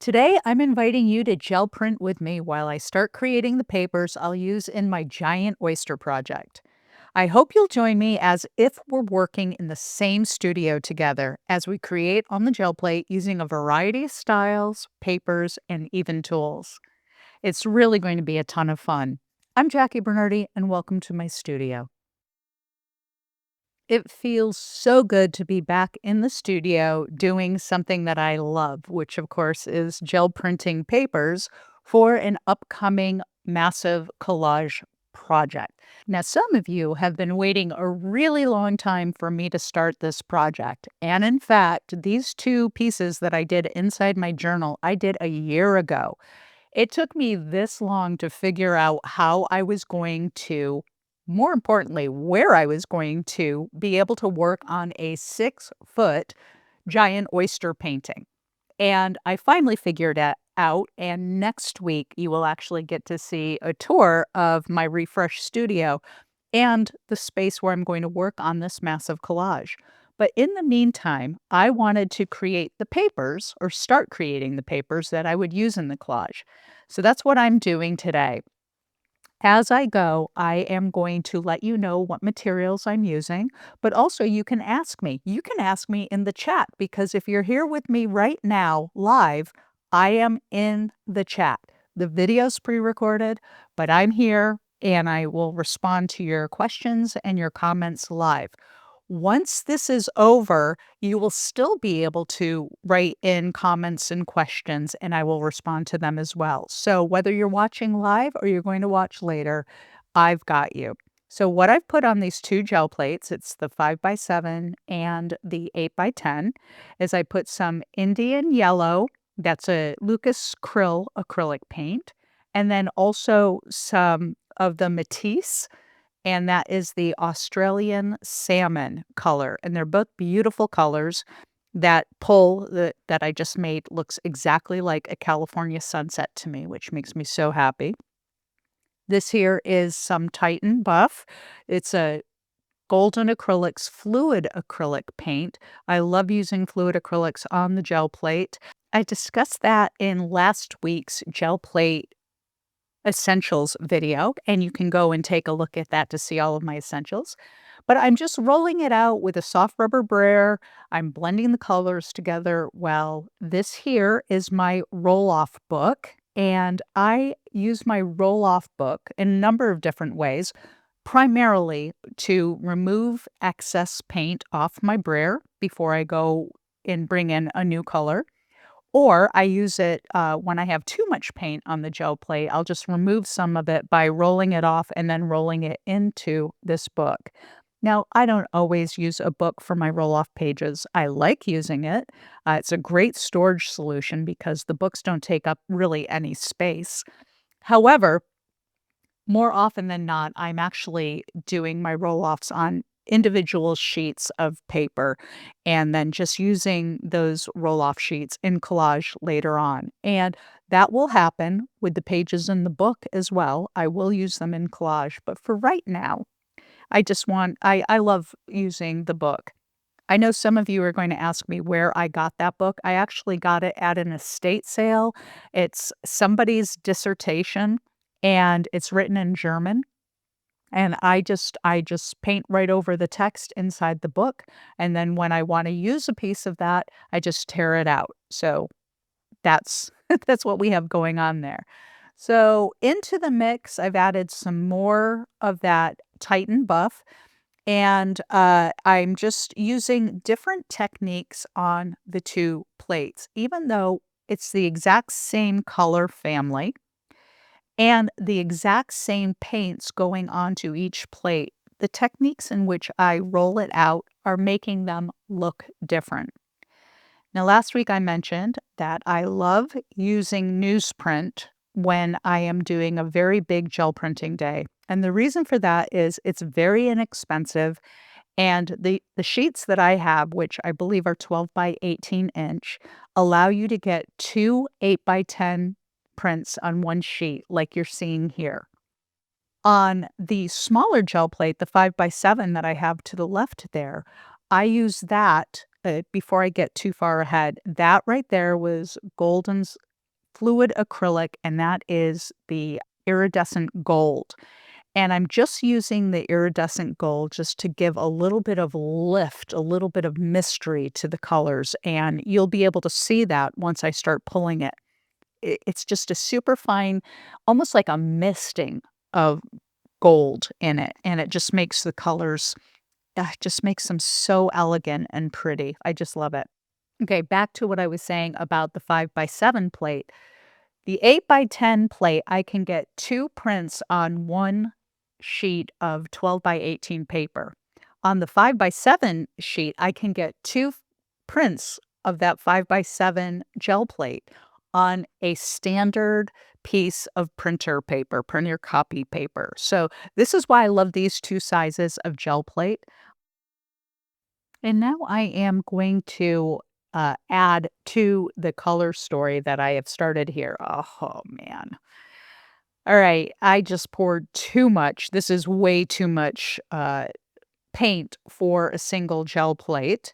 Today, I'm inviting you to gel print with me while I start creating the papers I'll use in my giant oyster project. I hope you'll join me as if we're working in the same studio together as we create on the gel plate using a variety of styles, papers, and even tools. It's really going to be a ton of fun. I'm Jackie Bernardi, and welcome to my studio. It feels so good to be back in the studio doing something that I love, which of course is gel printing papers for an upcoming massive collage project. Now, some of you have been waiting a really long time for me to start this project. And in fact, these two pieces that I did inside my journal, I did a year ago. It took me this long to figure out how I was going to, more importantly, where I was going to be able to work on a 6-foot giant oyster painting. And I finally figured it out. And next week, you will actually get to see a tour of my refresh studio and the space where I'm going to work on this massive collage. But in the meantime, I wanted to create the papers or start creating the papers that I would use in the collage. So that's what I'm doing today. As I go, I am going to let you know what materials I'm using, but also you can ask me. You can ask me in the chat because if you're here with me right now, live, I am in the chat. The video's pre-recorded, but I'm here and I will respond to your questions and your comments live. Once this is over, you will still be able to write in comments and questions, and I will respond to them as well. So whether you're watching live or you're going to watch later, I've got you. So what I've put on these two gel plates, it's the 5x7 and the 8x10, is I put some Indian yellow, that's a Lucas Krill acrylic paint, and then also some of the Matisse, and that is the Australian salmon color, and they're both beautiful colors. That pull that I just made looks exactly like a California sunset to me, which makes me so happy. This here is some Titan Buff. It's a Golden Acrylics fluid acrylic paint. I love using fluid acrylics on the gel plate. I discussed that in last week's gel plate essentials video, and you can go and take a look at that to see all of my essentials. But I'm just rolling it out with a soft rubber brayer. I'm blending the colors together well. This here is my roll-off book, and I use my roll-off book in a number of different ways, primarily to remove excess paint off my brayer before I go and bring in a new color. Or I use it when I have too much paint on the gel plate. I'll just remove some of it by rolling it off and then rolling it into this book. Now, I don't always use a book for my roll-off pages. I like using it. It's a great storage solution because the books don't take up really any space. However, more often than not, I'm actually doing my roll-offs on individual sheets of paper and then just using those roll-off sheets in collage later on. And that will happen with the pages in the book as well. I will use them in collage, but for right now, I love using the book. I know some of you are going to ask me where I got that book. I actually got it at an estate sale. It's somebody's dissertation and it's written in German. And I just paint right over the text inside the book. And then when I want to use a piece of that, I just tear it out. So that's that's what we have going on there. So into the mix, I've added some more of that Titan Buff. And I'm just using different techniques on the two plates, even though it's the exact same color family and the exact same paints going onto each plate. The techniques in which I roll it out are making them look different. Now, last week I mentioned that I love using newsprint when I am doing a very big gel printing day. And the reason for that is it's very inexpensive. And the sheets that I have, which I believe are 12 by 18 inch, allow you to get two 8 by 10 prints on one sheet like you're seeing here. On the smaller gel plate, the 5 by 7 that I have to the left there, I use that before I get too far ahead. That right there was fluid acrylic, and that is the iridescent gold. And I'm just using the iridescent gold just to give a little bit of lift, a little bit of mystery to the colors, and you'll be able to see that once I start pulling it. It's just a super fine, almost like a misting of gold in it, and it just makes the colors just makes them so elegant and pretty. I just love it. Okay, back to what I was saying about the 5x7 plate. The 8x10 plate, I can get 2 prints on 1 sheet of 12x18 paper. On the 5x7 sheet, I can get 2 prints of that 5x7 gel plate on a standard piece of printer copy paper. So, this is why I love these 2 sizes of gel plate. And now I am going to add to the color story that I have started here. Oh, man. All right. I just poured too much. This is way too much paint for a single gel plate.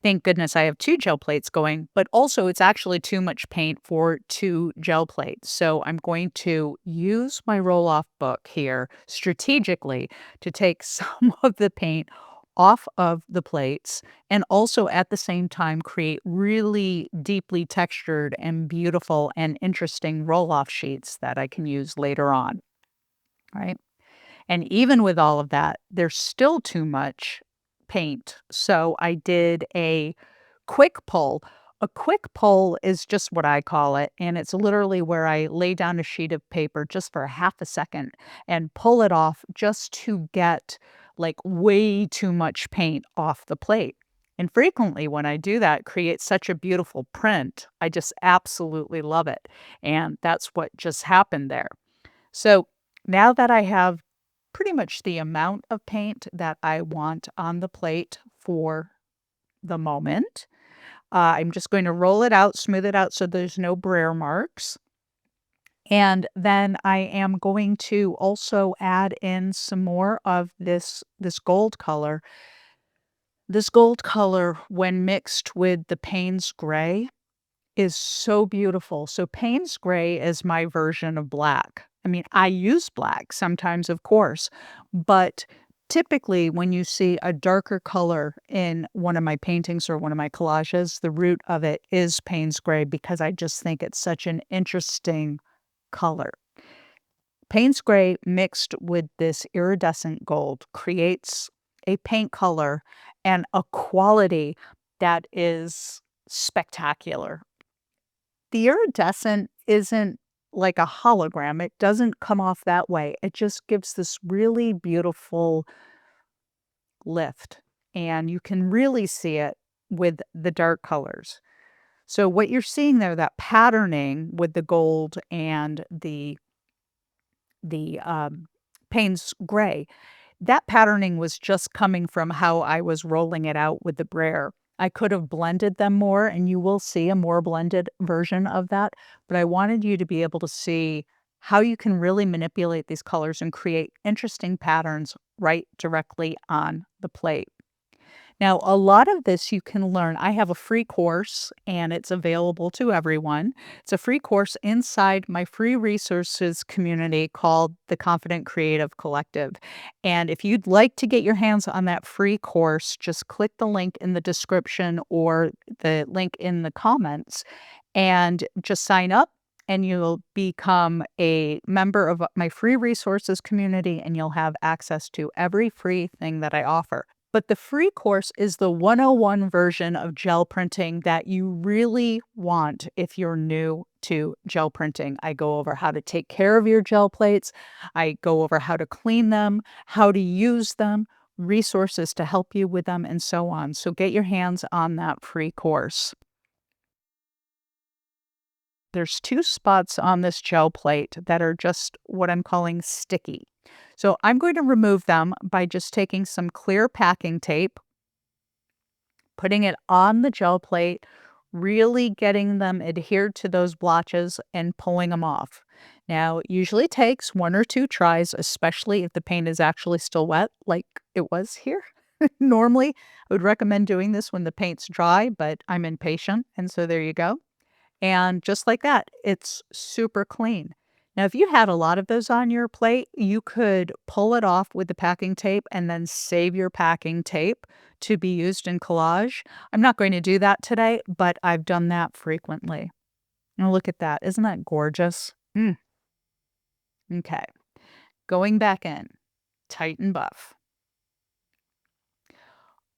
Thank goodness I have 2 gel plates going, but also it's actually too much paint for 2 gel plates. So I'm going to use my roll-off book here strategically to take some of the paint off of the plates and also at the same time create really deeply textured and beautiful and interesting roll-off sheets that I can use later on, right? And even with all of that, there's still too much paint. So I did a quick pull. A quick pull is just what I call it. And it's literally where I lay down a sheet of paper just for half a second and pull it off just to get like way too much paint off the plate. And frequently, when I do that, create such a beautiful print. I just absolutely love it. And that's what just happened there. So now that I have pretty much the amount of paint that I want on the plate for the moment, I'm just going to roll it out, smooth it out so there's no brayer marks. And then I am going to also add in some more of this gold color. This gold color, when mixed with the Payne's gray, is so beautiful. So Payne's gray is my version of black. I mean, I use black sometimes, of course, but typically when you see a darker color in one of my paintings or one of my collages, the root of it is Payne's gray because I just think it's such an interesting color. Payne's gray mixed with this iridescent gold creates a paint color and a quality that is spectacular. The iridescent isn't like a hologram, it doesn't come off that way, it just gives this really beautiful lift, and you can really see it with the dark colors. So what you're seeing there, that patterning with the gold and the Payne's gray, that patterning was just coming from how I was rolling it out with the brayer. I could have blended them more, and you will see a more blended version of that, but I wanted you to be able to see how you can really manipulate these colors and create interesting patterns right directly on the plate. Now, a lot of this you can learn. I have a free course and it's available to everyone. It's a free course inside my free resources community called the Confident Creative Collective. And if you'd like to get your hands on that free course, just click the link in the description or the link in the comments and just sign up. And you'll become a member of my free resources community and you'll have access to every free thing that I offer. But the free course is the 101 version of gel printing that you really want if you're new to gel printing. I go over how to take care of your gel plates. I go over how to clean them, how to use them, resources to help you with them, and so on. So get your hands on that free course. There's 2 spots on this gel plate that are just what I'm calling sticky. So I'm going to remove them by just taking some clear packing tape, putting it on the gel plate, really getting them adhered to those blotches and pulling them off. Now, it usually takes 1 or 2 tries, especially if the paint is actually still wet like it was here. Normally, I would recommend doing this when the paint's dry, but I'm impatient, and so there you go. And just like that, it's super clean. Now, if you had a lot of those on your plate, you could pull it off with the packing tape and then save your packing tape to be used in collage. I'm not going to do that today, but I've done that frequently. Now, look at that. Isn't that gorgeous? Okay. Going back in, tight and buff.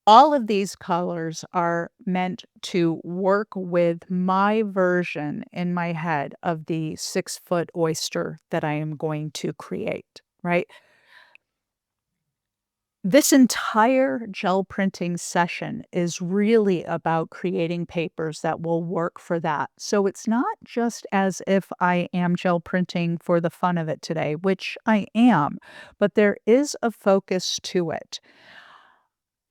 All of these colors are meant to work with my version in my head of the 6-foot oyster that I am going to create, right? This entire gel printing session is really about creating papers that will work for that. So it's not just as if I am gel printing for the fun of it today, which I am, but there is a focus to it.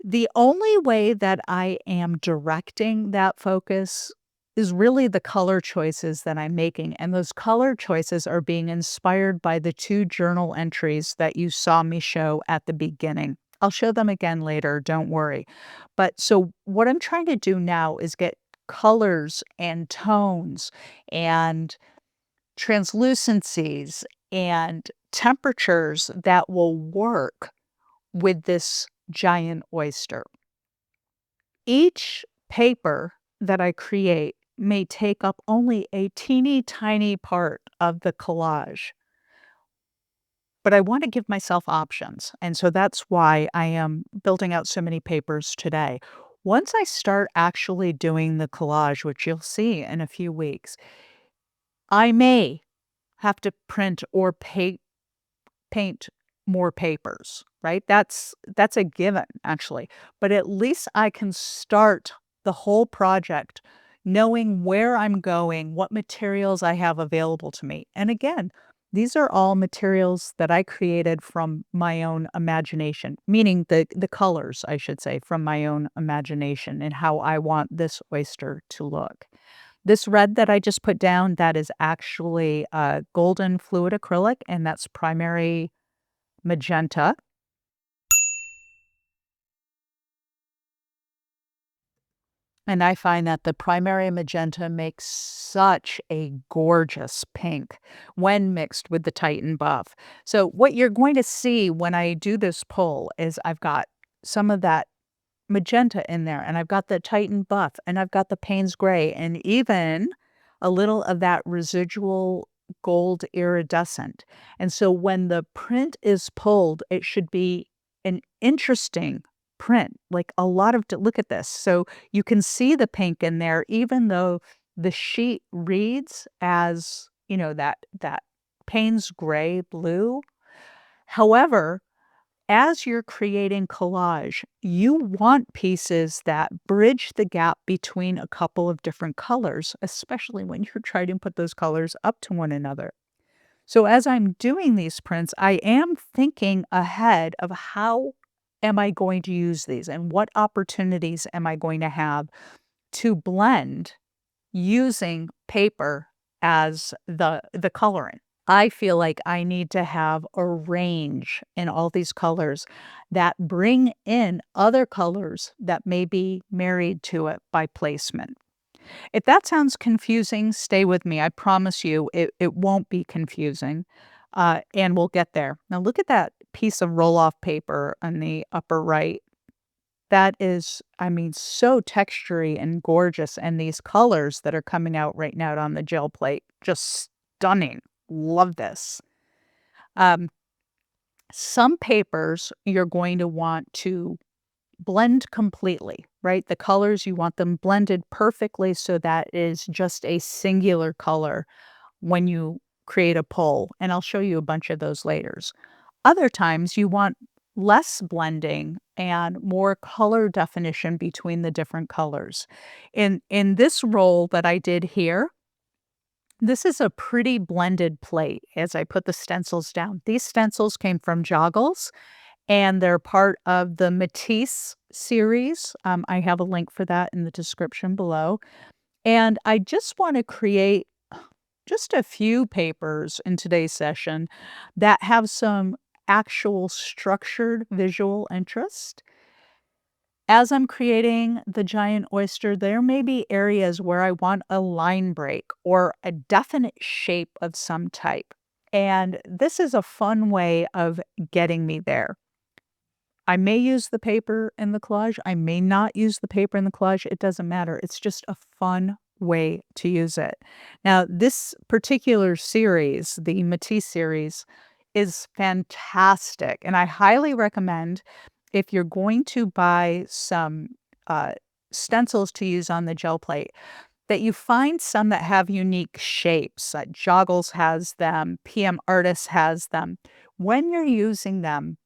The only way that I am directing that focus is really the color choices that I'm making, and those color choices are being inspired by the 2 journal entries that you saw me show at the beginning. I'll show them again later, don't worry. But so what I'm trying to do now is get colors and tones and translucencies and temperatures that will work with this giant oyster. Each paper that I create may take up only a teeny tiny part of the collage, but I want to give myself options. And so that's why I am building out so many papers today. Once I start actually doing the collage, which you'll see in a few weeks, I may have to print or paint more papers, right? That's a given, actually. But at least I can start the whole project knowing where I'm going, what materials I have available to me. And again, these are all materials that I created from my own imagination, meaning the colors, I should say, from my own imagination and how I want this oyster to look. This red that I just put down, that is actually golden fluid acrylic, and that's primary magenta. And I find that the primary magenta makes such a gorgeous pink when mixed with the Titan buff. So what you're going to see when I do this pull is I've got some of that magenta in there, and I've got the Titan buff, and I've got the Payne's gray, and even a little of that residual gold iridescent. And so when the print is pulled, it should be an interesting print, like a lot of look at this. So you can see the pink in there, even though the sheet reads as, that Payne's gray blue. However, as you're creating collage, you want pieces that bridge the gap between a couple of different colors, especially when you're trying to put those colors up to one another. So as I'm doing these prints, I am thinking ahead of how am I going to use these and what opportunities am I going to have to blend using paper as the coloring. I feel like I need to have a range in all these colors that bring in other colors that may be married to it by placement. If that sounds confusing, stay with me. I promise you it won't be confusing, and we'll get there. Now look at that piece of roll-off paper on the upper right. That is, I mean, so textury and gorgeous, and these colors that are coming out right now on the gel plate, just stunning. Love this. Um, some papers you're going to want to blend completely, right? The colors, you want them blended perfectly so that is just a singular color when you create a pull, and I'll show you a bunch of those later. Other times you want less blending and more color definition between the different colors. In this roll that I did here, this is a pretty blended plate as I put the stencils down. These stencils came from Joggles, and they're part of the Matisse series. I have a link for that in the description below. And I just want to create just a few papers in today's session that have some actual structured visual interest. As I'm creating the giant oyster, there may be areas where I want a line break or a definite shape of some type. And this is a fun way of getting me there. I may use the paper in the collage. I may not use the paper in the collage. It doesn't matter. It's just a fun way to use it. Now, this particular series, the Matisse series, is fantastic. And I highly recommend if you're going to buy some uh, stencils to use on the gel plate, that you find some that have unique shapes. Joggles has them, PM Artist has them. When you're using them,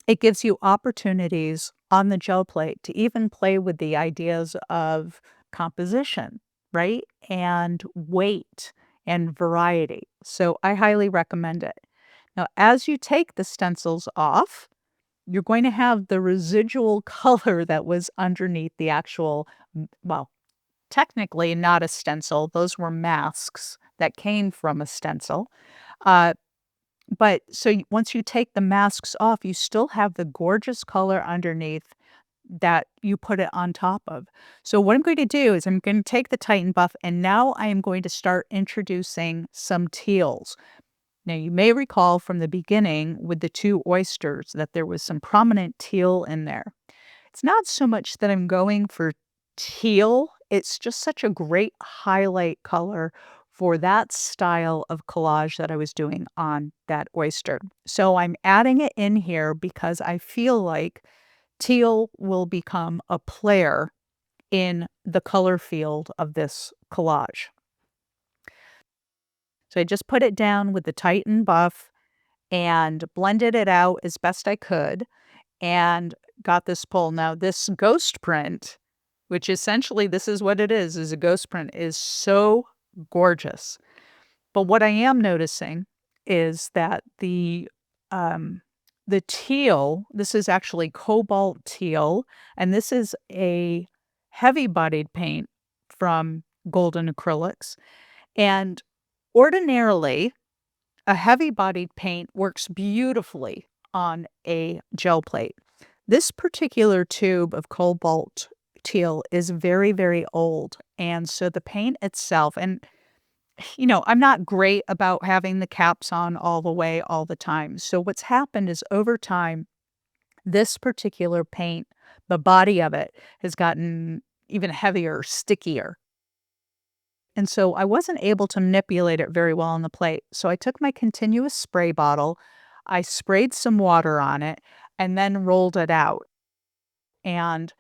it gives you opportunities on the gel plate to even play with the ideas of composition, right? And weight and variety. So I highly recommend it. Now, as you take the stencils off, you're going to have the residual color that was underneath the actual, well, technically not a stencil. Those were masks that came from a stencil. Uh, but so once you take the masks off, you still have the gorgeous color underneath that you put it on top of. So what I'm going to do is I'm going to take the Titan buff and now I am going to start introducing some teals. Now you may recall from the beginning with the two oysters that there was some prominent teal in there. It's not so much that I'm going for teal, it's just such a great highlight color for that style of collage that I was doing on that oyster. So I'm adding it in here because I feel like teal will become a player in the color field of this collage. So I just put it down with the Titan buff and blended it out as best I could and got this pull. Now this ghost print, which essentially this is what it is a ghost print, is so gorgeous. But what I am noticing is that the teal, this is actually cobalt teal, and this is a heavy-bodied paint from Golden Acrylics. And ordinarily, a heavy-bodied paint works beautifully on a gel plate. This particular tube of cobalt teal is very, very old, and so the paint itself and, I'm not great about having the caps on all the way all the time, so what's happened is over time, this particular paint, the body of it, has gotten even heavier, stickier. And so I wasn't able to manipulate it very well on the plate. So I took my continuous spray bottle, I sprayed some water on it, and then rolled it out. And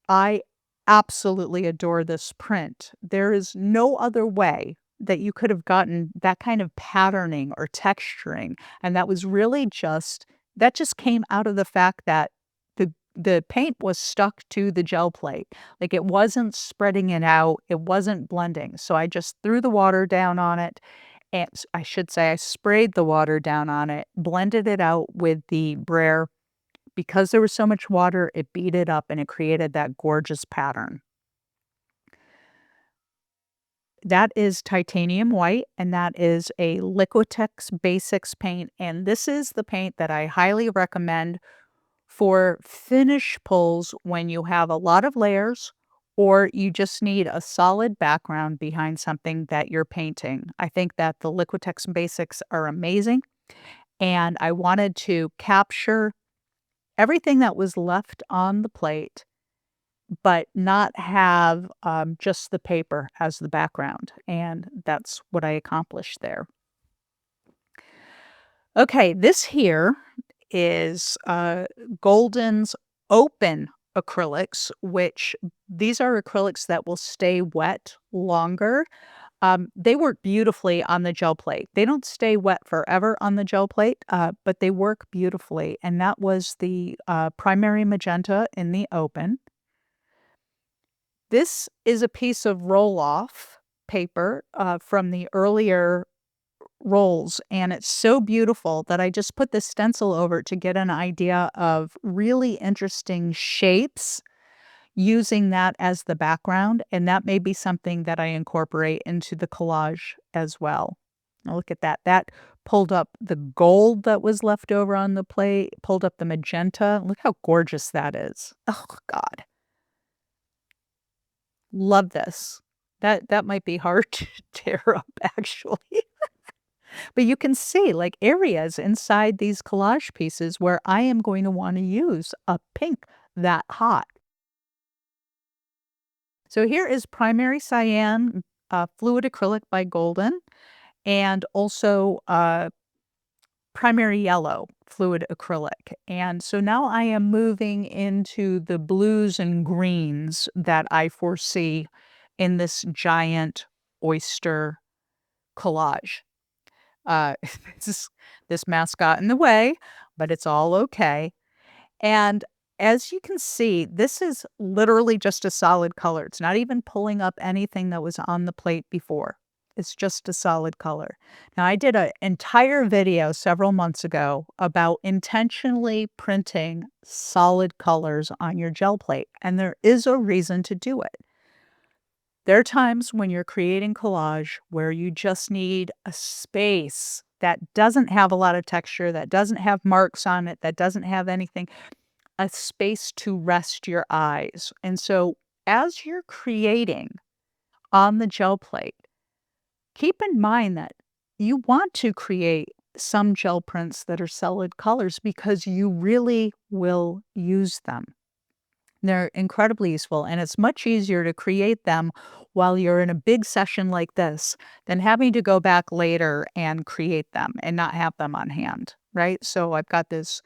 I absolutely adore this print. There is no other way that you could have gotten that kind of patterning or texturing. And that was really that just came out of the fact that the paint was stuck to the gel plate. Like it wasn't spreading it out, it wasn't blending. So I just threw the water down on it. And I should say I sprayed the water down on it, blended it out with the Brayer. Because there was so much water, it beat it up and it created that gorgeous pattern. That is titanium white, and that is a Liquitex Basics paint. And this is the paint that I highly recommend for finish pulls when you have a lot of layers or you just need a solid background behind something that you're painting. I think that the Liquitex Basics are amazing, and I wanted to capture everything that was left on the plate, but not have just the paper as the background. And that's what I accomplished there. Okay, this here is Golden's Open acrylics, which these are acrylics that will stay wet longer. They work beautifully on the gel plate. They don't stay wet forever on the gel plate, but they work beautifully. And that was the primary magenta in the Open. This is a piece of roll-off paper from the earlier rolls, and it's so beautiful that I just put the stencil over it to get an idea of really interesting shapes using that as the background, and that may be something that I incorporate into the collage as well. Now look at that. That pulled up the gold that was left over on the plate, pulled up the magenta. Look how gorgeous that is. Oh, God. Love this. That might be hard to tear up actually. But you can see, like, areas inside these collage pieces where I am going to wanna use a pink that hot. So here is Primary Cyan, Fluid Acrylic by Golden, and also, Primary Yellow Fluid Acrylic. And so now I am moving into the blues and greens that I foresee in this giant oyster collage. Uh, this this mask got in the way, but it's all okay. And as you can see, this is literally just a solid color. It's not even pulling up anything that was on the plate before. It's just a solid color. Now, I did an entire video several months ago about intentionally printing solid colors on your gel plate, and there is a reason to do it. There are times when you're creating collage where you just need a space that doesn't have a lot of texture, that doesn't have marks on it, that doesn't have anything, a space to rest your eyes. And so as you're creating on the gel plate, keep in mind that you want to create some gel prints that are solid colors because you really will use them. They're incredibly useful, and it's much easier to create them while you're in a big session like this than having to go back later and create them and not have them on hand, right? So I've got this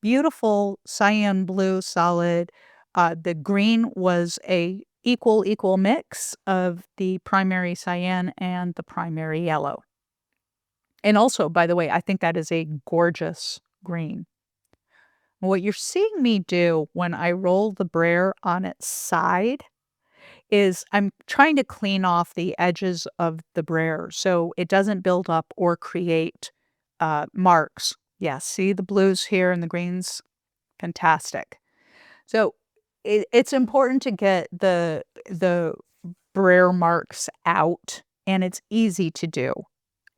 beautiful cyan blue solid. The green was a equal mix of the primary cyan and the primary yellow. And also, by the way, I think that is a gorgeous green. What you're seeing me do when I roll the brayer on its side is I'm trying to clean off the edges of the brayer so it doesn't build up or create marks. Yeah, see the blues here and the greens? Fantastic. So it's important to get the brayer marks out, and it's easy to do.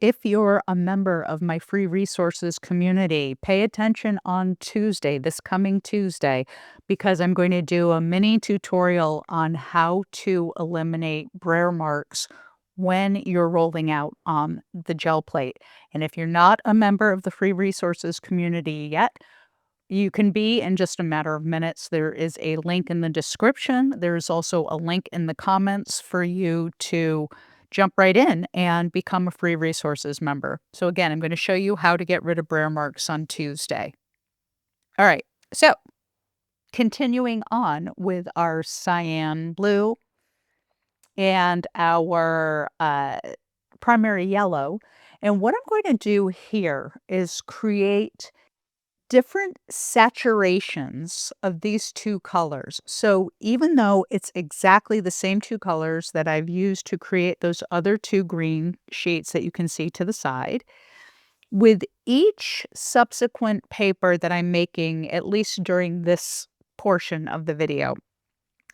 If you're a member of my free resources community, pay attention on Tuesday, this coming Tuesday, because I'm going to do a mini tutorial on how to eliminate brayer marks when you're rolling out on the gel plate. And if you're not a member of the free resources community yet, you can be in just a matter of minutes. There is a link in the description. There's also a link in the comments for you to jump right in and become a free resources member. So again, I'm going to show you how to get rid of brayer marks on Tuesday. All right. So continuing on with our cyan blue and our primary yellow. And what I'm going to do here is create different saturations of these two colors. So even though it's exactly the same two colors that I've used to create those other two green sheets that you can see to the side, with each subsequent paper that I'm making, at least during this portion of the video,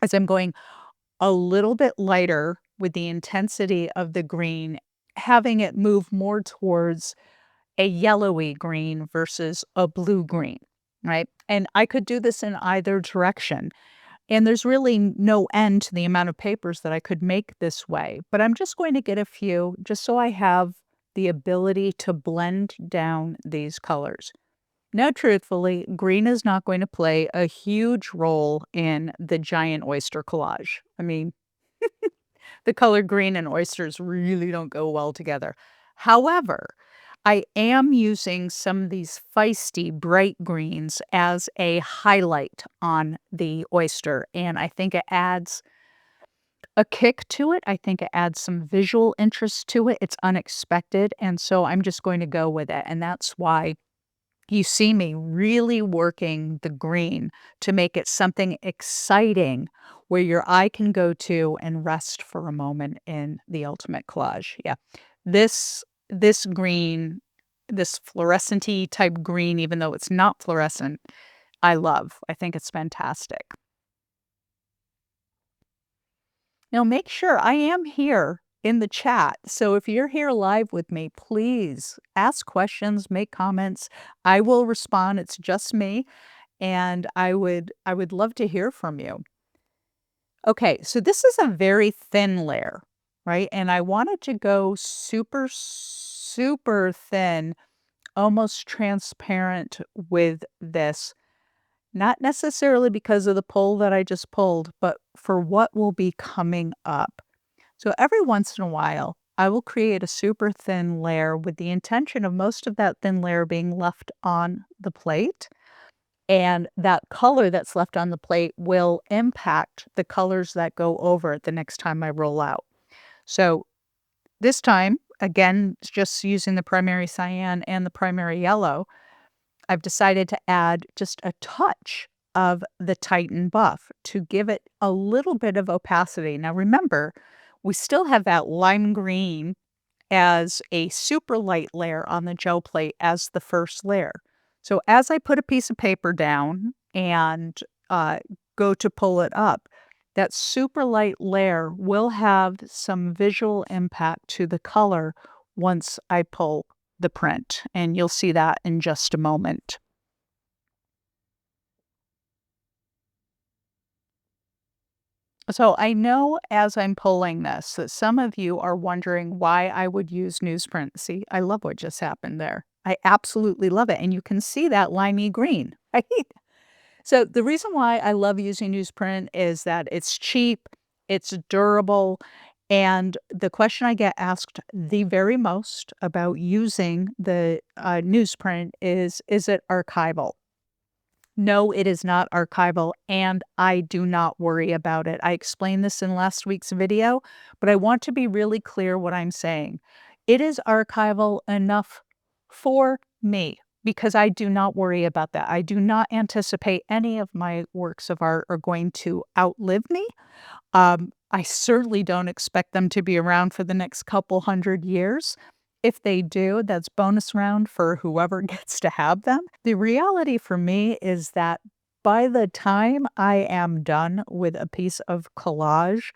as I'm going a little bit lighter with the intensity of the green, having it move more towards a yellowy green versus a blue green, right? And I could do this in either direction. And there's really no end to the amount of papers that I could make this way. But I'm just going to get a few just so I have the ability to blend down these colors. Now, truthfully, green is not going to play a huge role in the giant oyster collage. I mean, the color green and oysters really don't go well together. However, I am using some of these feisty bright greens as a highlight on the oyster, and I think it adds a kick to it. I think it adds some visual interest to it. It's unexpected, and so I'm just going to go with it, and that's why you see me really working the green to make it something exciting where your eye can go to and rest for a moment in the ultimate collage. Yeah. This green, this fluorescent-y type green, even though it's not fluorescent, I love. I think it's fantastic. Now make sure I am here in the chat. So if you're here live with me, please ask questions, make comments. I will respond. It's just me, and I would love to hear from you. Okay, so this is a very thin layer, right? And I wanted to go super, super thin, almost transparent with this. Not necessarily because of the pull that I just pulled, but for what will be coming up. So every once in a while, I will create a super thin layer with the intention of most of that thin layer being left on the plate. And that color that's left on the plate will impact the colors that go over it the next time I roll out. So this time, again, just using the primary cyan and the primary yellow, I've decided to add just a touch of the Titan buff to give it a little bit of opacity. Now remember, we still have that lime green as a super light layer on the gel plate as the first layer. So as I put a piece of paper down and uh, go to pull it up, that super light layer will have some visual impact to the color once I pull the print. And you'll see that in just a moment. So I know as I'm pulling this that some of you are wondering why I would use newsprint. See, I love what just happened there. I absolutely love it. And you can see that limey green, right? So the reason why I love using newsprint is that it's cheap, it's durable, and the question I get asked the very most about using the newsprint is it archival? No, it is not archival, and I do not worry about it. I explained this in last week's video, but I want to be really clear what I'm saying. It is archival enough for me because I do not worry about that. I do not anticipate any of my works of art are going to outlive me. I certainly don't expect them to be around for the next couple hundred years. If they do, that's bonus round for whoever gets to have them. The reality for me is that by the time I am done with a piece of collage,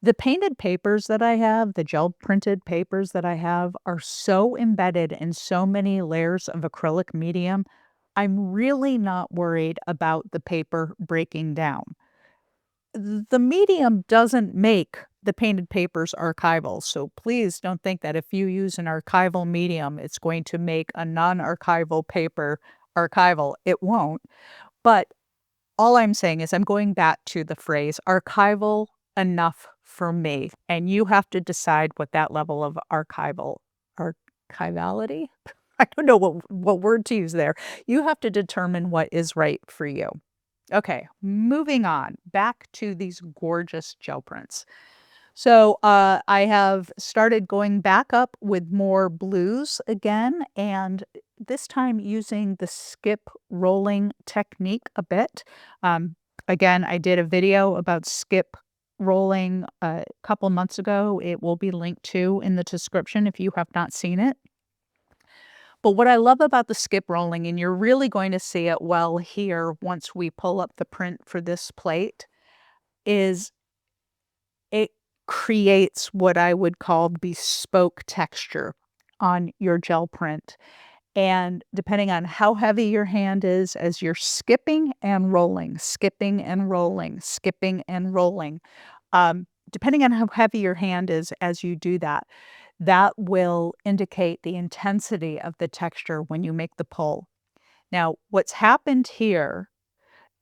the painted papers that I have, the gel printed papers that I have, are so embedded in so many layers of acrylic medium. I'm really not worried about the paper breaking down. The medium doesn't make the painted papers archival, so please don't think that if you use an archival medium, it's going to make a non-archival paper archival. It won't. But all I'm saying is I'm going back to the phrase archival enough for me, and you have to decide what that level of archivality? I don't know what word to use there. You have to determine what is right for you. Okay, moving on back to these gorgeous gel prints. So I have started going back up with more blues again, and this time using the skip rolling technique a bit. Again, I did a video about skip rolling a couple months ago. It will be linked to in the description if you have not seen it. But what I love about the skip rolling, and you're really going to see it well here once we pull up the print for this plate, is it creates what I would call bespoke texture on your gel print. And depending on how heavy your hand is as you're skipping and rolling, skipping and rolling, skipping and rolling, depending on how heavy your hand is as you do that, that will indicate the intensity of the texture when you make the pull. Now, what's happened here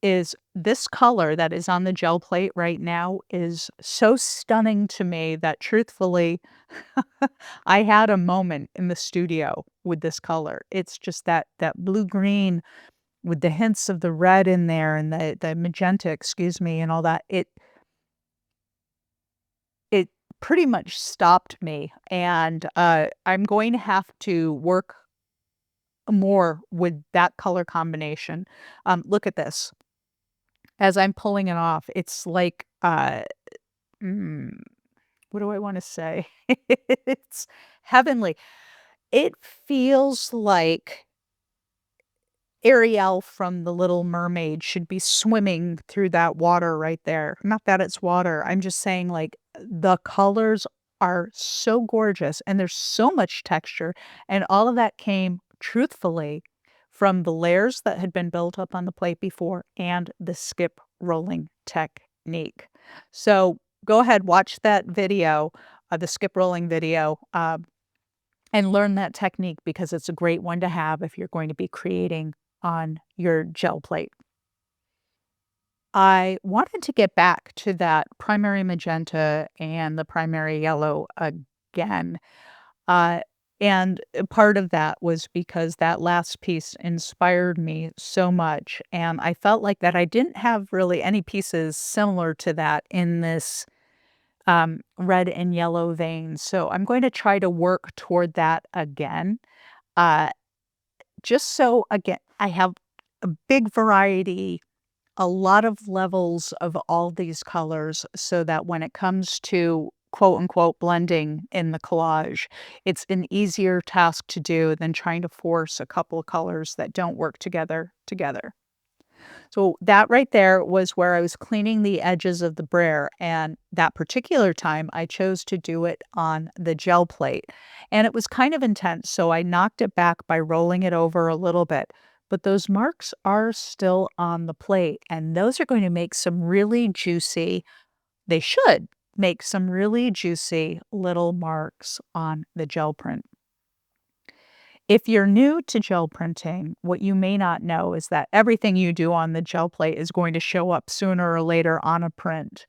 is this color that is on the gel plate right now is so stunning to me that truthfully, I had a moment in the studio with this color. It's just that blue-green with the hints of the red in there and the magenta, excuse me, and all that. It pretty much stopped me, and, I'm going to have to work more with that color combination. Look at this. As I'm pulling it off, it's like, mm, what do I wanna say? It's heavenly. It feels like Ariel from The Little Mermaid should be swimming through that water right there. Not that it's water, I'm just saying, like, the colors are so gorgeous, and there's so much texture, and all of that came, truthfully, from the layers that had been built up on the plate before and the skip rolling technique. So go ahead, watch that video, the skip rolling video, and learn that technique because it's a great one to have if you're going to be creating on your gel plate. I wanted to get back to that primary magenta and the primary yellow again. Uh, and part of that was because that last piece inspired me so much. And I felt like that I didn't have really any pieces similar to that in this red and yellow vein. So I'm going to try to work toward that again. Uh, just so, again, I have a big variety, a lot of levels of all these colors so that when it comes to quote unquote blending in the collage, it's an easier task to do than trying to force a couple of colors that don't work together. So that right there was where I was cleaning the edges of the brayer, and that particular time I chose to do it on the gel plate. And it was kind of intense, so I knocked it back by rolling it over a little bit. But those marks are still on the plate, and those are going to make some really juicy, they should make some really juicy little marks on the gel print. If you're new to gel printing, what you may not know is that everything you do on the gel plate is going to show up sooner or later on a print.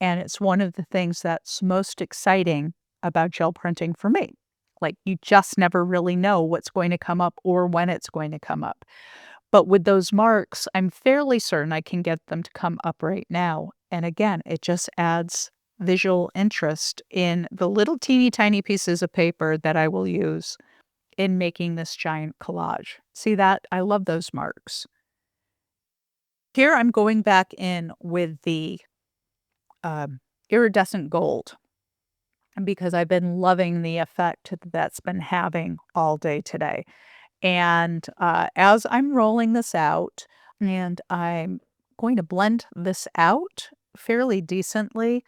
And it's one of the things that's most exciting about gel printing for me. Like, you just never really know what's going to come up or when it's going to come up. But with those marks, I'm fairly certain I can get them to come up right now. And again, it just adds visual interest in the little teeny tiny pieces of paper that I will use in making this giant collage. See that? I love those marks. Here I'm going back in with the um, iridescent gold because I've been loving the effect that's been having all day today. And as I'm rolling this out, and I'm going to blend this out fairly decently,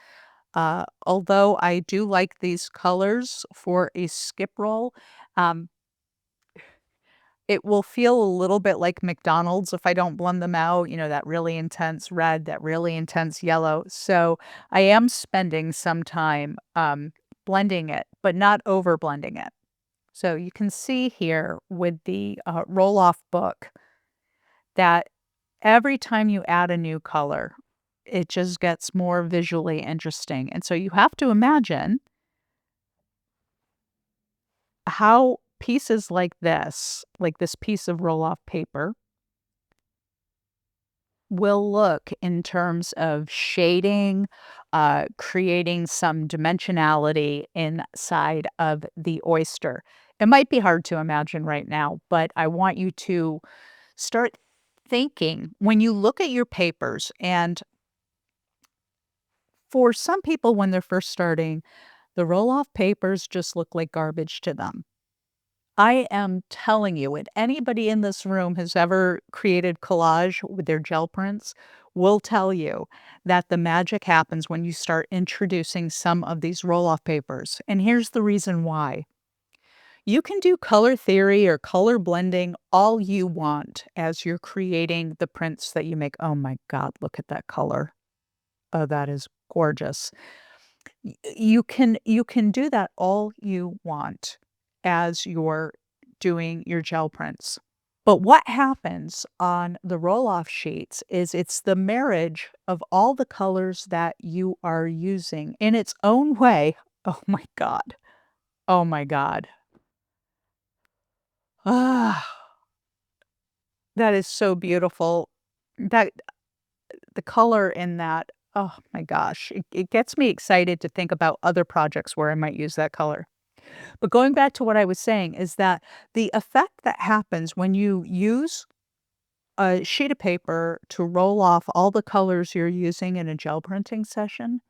although I do like these colors for a skip roll. Um, It will feel a little bit like McDonald's if I don't blend them out, that really intense red, that really intense yellow. So I am spending some time blending it, but not over blending it. So you can see here with the roll-off book that every time you add a new color, it just gets more visually interesting. And so you have to imagine how pieces like this piece of roll-off paper, will look in terms of shading, creating some dimensionality inside of the oyster. It might be hard to imagine right now, but I want you to start thinking when you look at your papers. And for some people, when they're first starting, the roll off papers just look like garbage to them. I am telling you, and anybody in this room has ever created collage with their gel prints will tell you that the magic happens when you start introducing some of these roll-off papers. And here's the reason why. You can do color theory or color blending all you want as you're creating the prints that you make. Oh my God, look at that color. Oh, that is gorgeous. You can do that all you want as you're doing your gel prints. But what happens on the roll-off sheets is it's the marriage of all the colors that you are using in its own way. Oh my God. Oh my God. Ah, that is so beautiful. That the color in that, oh my gosh, it gets me excited to think about other projects where I might use that color. But going back to what I was saying is that the effect that happens when you use a sheet of paper to roll off all the colors you're using in a gel printing session,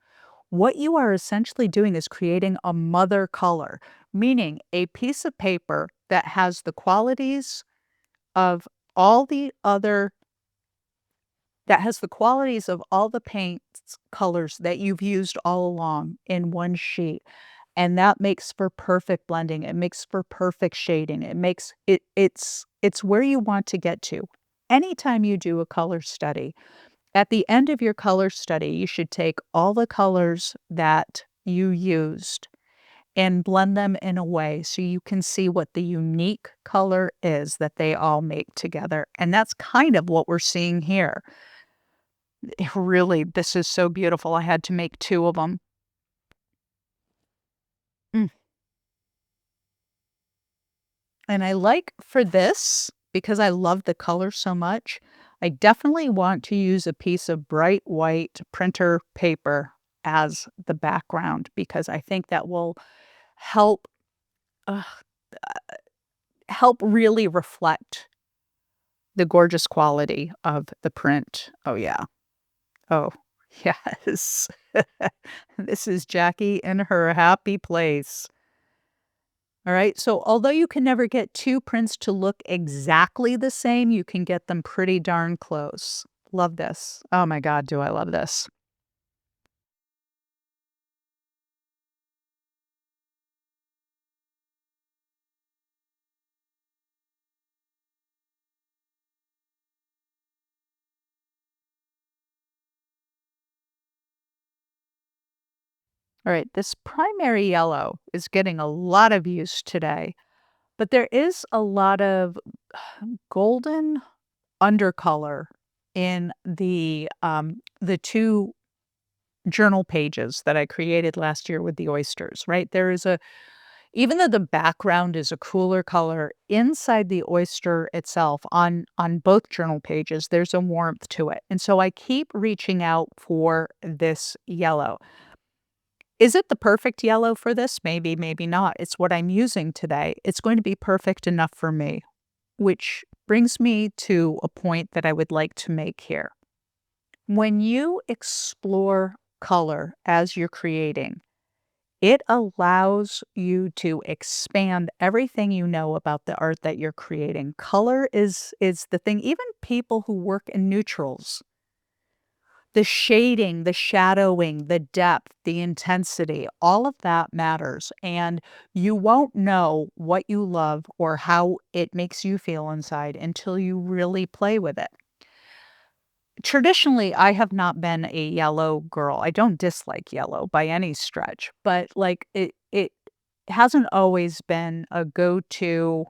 what you are essentially doing is creating a mother color, meaning a piece of paper that has the qualities of all the other all the paints colors that you've used all along in one sheet. And that makes for perfect blending. It makes for perfect shading. It's where you want to get to. Anytime you do a color study, At the end of your color study, you should take all the colors that you used and blend them in a way so you can see what the unique color is that they all make together. And that's kind of what we're seeing here. Really, this is so beautiful. I had to make 2 of them. And I like for this, because I love the color so much, I definitely want to use a piece of bright white printer paper as the background because I think that will help uh, help really reflect the gorgeous quality of the print. Oh, yeah. Oh, yes. This is Jackie in her happy place. All right. So, although you can never get 2 prints to look exactly the same, you can get them pretty darn close. Love this. Oh my God, do I love this. All right. This primary yellow is getting a lot of use today, but there is a lot of golden undercolor in the 2 journal pages that I created last year with the oysters, right? There is a even though the background is a cooler color, inside the oyster itself on both journal pages, there's a warmth to it. And so I keep reaching out for this yellow. Is it the perfect yellow for this? Maybe, maybe not. It's what I'm using today. It's going to be perfect enough for me, which brings me to a point that I would like to make here. When you explore color as you're creating, it allows you to expand everything you know about the art that you're creating. Color is the thing. Even people who work in neutrals, the shading, the shadowing, the depth, the intensity, all of that matters. And you won't know what you love or how it makes you feel inside until you really play with it. Traditionally, I have not been a yellow girl. I don't dislike yellow by any stretch, but, like, it hasn't always been a go-to,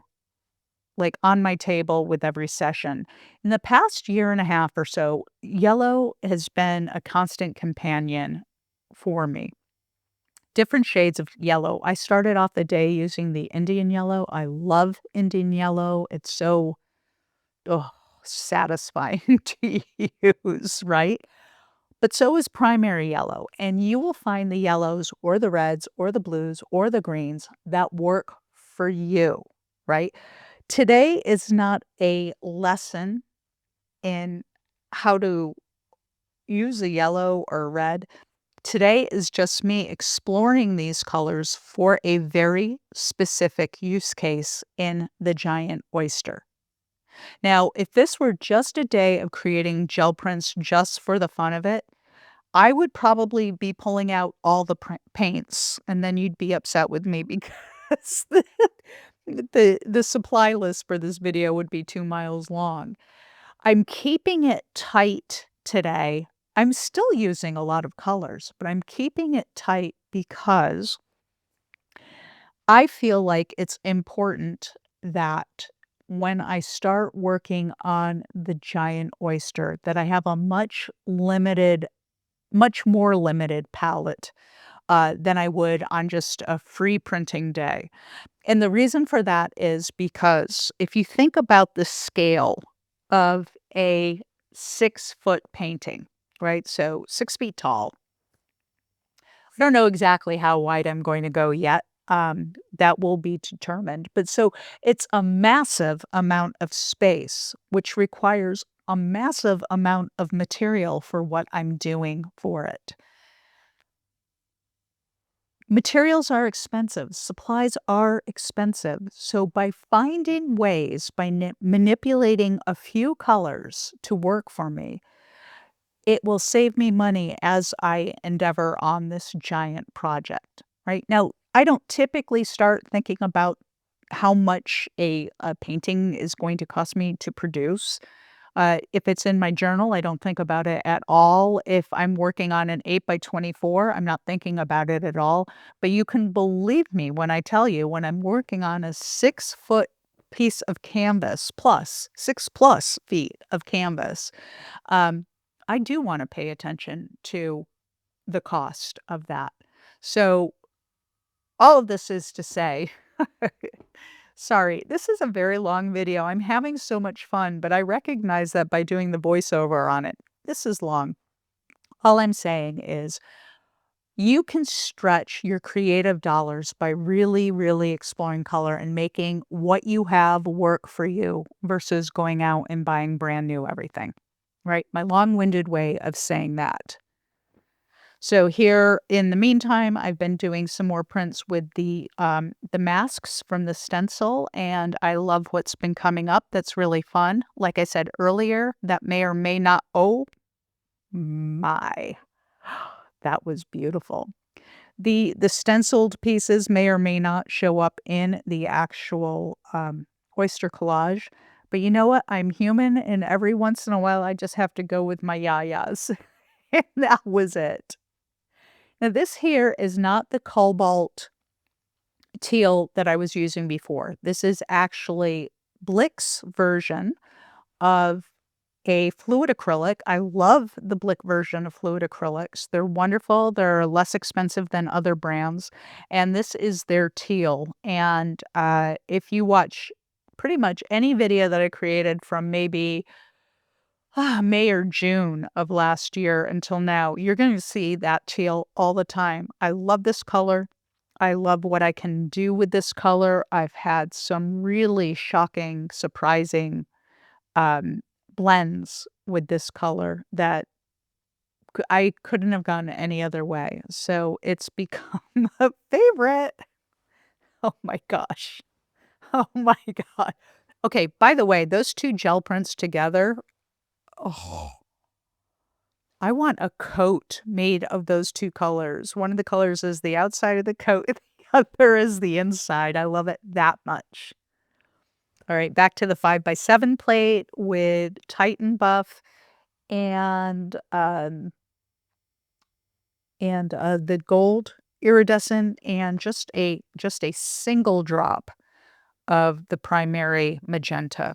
like, on my table with every session. In the past year and a half or so, yellow has been a constant companion for me. Different shades of yellow. I started off the day using the Indian yellow. I love Indian yellow. It's so, oh, satisfying to use, right? But so is primary yellow, and you will find the yellows or the reds or the blues or the greens that work for you, right? Today is not a lesson in how to use a yellow or red. Today is just me exploring these colors for a very specific use case in the giant oyster. Now, if this were just a day of creating gel prints just for the fun of it, I would probably be pulling out all the paints, and then you'd be upset with me because the supply list for this video would be 2 miles long. I'm keeping it tight today. I'm still using a lot of colors, but I'm keeping it tight because I feel like it's important that when I start working on the giant oyster, that I have a much more limited palette, than I would on just a free printing day. And the reason for that is because if you think about the scale of a 6-foot painting, right? So 6 feet tall. I don't know exactly how wide I'm going to go yet. That will be determined. But so it's a massive amount of space, which requires a massive amount of material for what I'm doing for it. Materials are expensive, supplies are expensive. So, by finding ways, by manipulating a few colors to work for me, it will save me money as I endeavor on this giant project, right? Now, I don't typically start thinking about how much a painting is going to cost me to produce. If it's in my journal, I don't think about it at all. If I'm working on an 8 by 24, I'm not thinking about it at all. But you can believe me when I tell you, when I'm working on a 6-foot piece of canvas plus 6+ feet of canvas, um, I do want to pay attention to the cost of that. So all of this is to say, sorry, this is a very long video. I'm having so much fun, but I recognize that by doing the voiceover on it. This is long. All I'm saying is you can stretch your creative dollars by really, really exploring color and making what you have work for you versus going out and buying brand new everything, right? My long-winded way of saying that. So here in the meantime, I've been doing some more prints with the masks from the stencil, and I love what's been coming up. That's really fun. Like I said earlier, that may or may not, oh my, that was beautiful. The stenciled pieces may or may not show up in the actual oyster collage. But you know what? I'm human, and every once in a while, I just have to go with my yayas. And that was it. Now, this here is not the cobalt teal that I was using before. This is actually Blick's version of a fluid acrylic. I love the Blick version of fluid acrylics. They're wonderful. They're less expensive than other brands. And this is their teal. And if you watch pretty much any video that I created from maybe May or June of last year until now, you're going to see that teal all the time. I love this color. I love what I can do with this color. I've had some really shocking, surprising um, blends with this color that I couldn't have gone any other way. So it's become a favorite. Oh my gosh. Oh my God. Okay, by the way, those two gel prints together, oh, I want a coat made of those 2 colors. One of the colors is the outside of the coat, and the other is the inside. I love it that much. All right, back to the 5 by 7 plate with Titan Buff and, the gold iridescent and just a single drop of the primary magenta.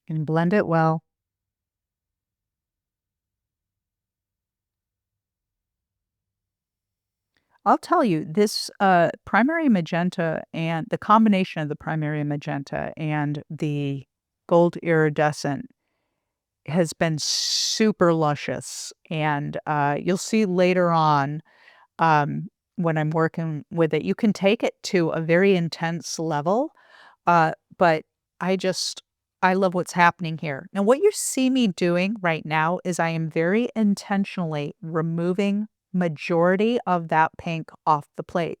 And blend it well. I'll tell you, this, primary magenta and the combination of the primary magenta and the gold iridescent has been super luscious, and, you'll see later on, when I'm working with it, you can take it to a very intense level, but I just I love what's happening here. Now, what you see me doing right now is I am very intentionally removing majority of that pink off the plate.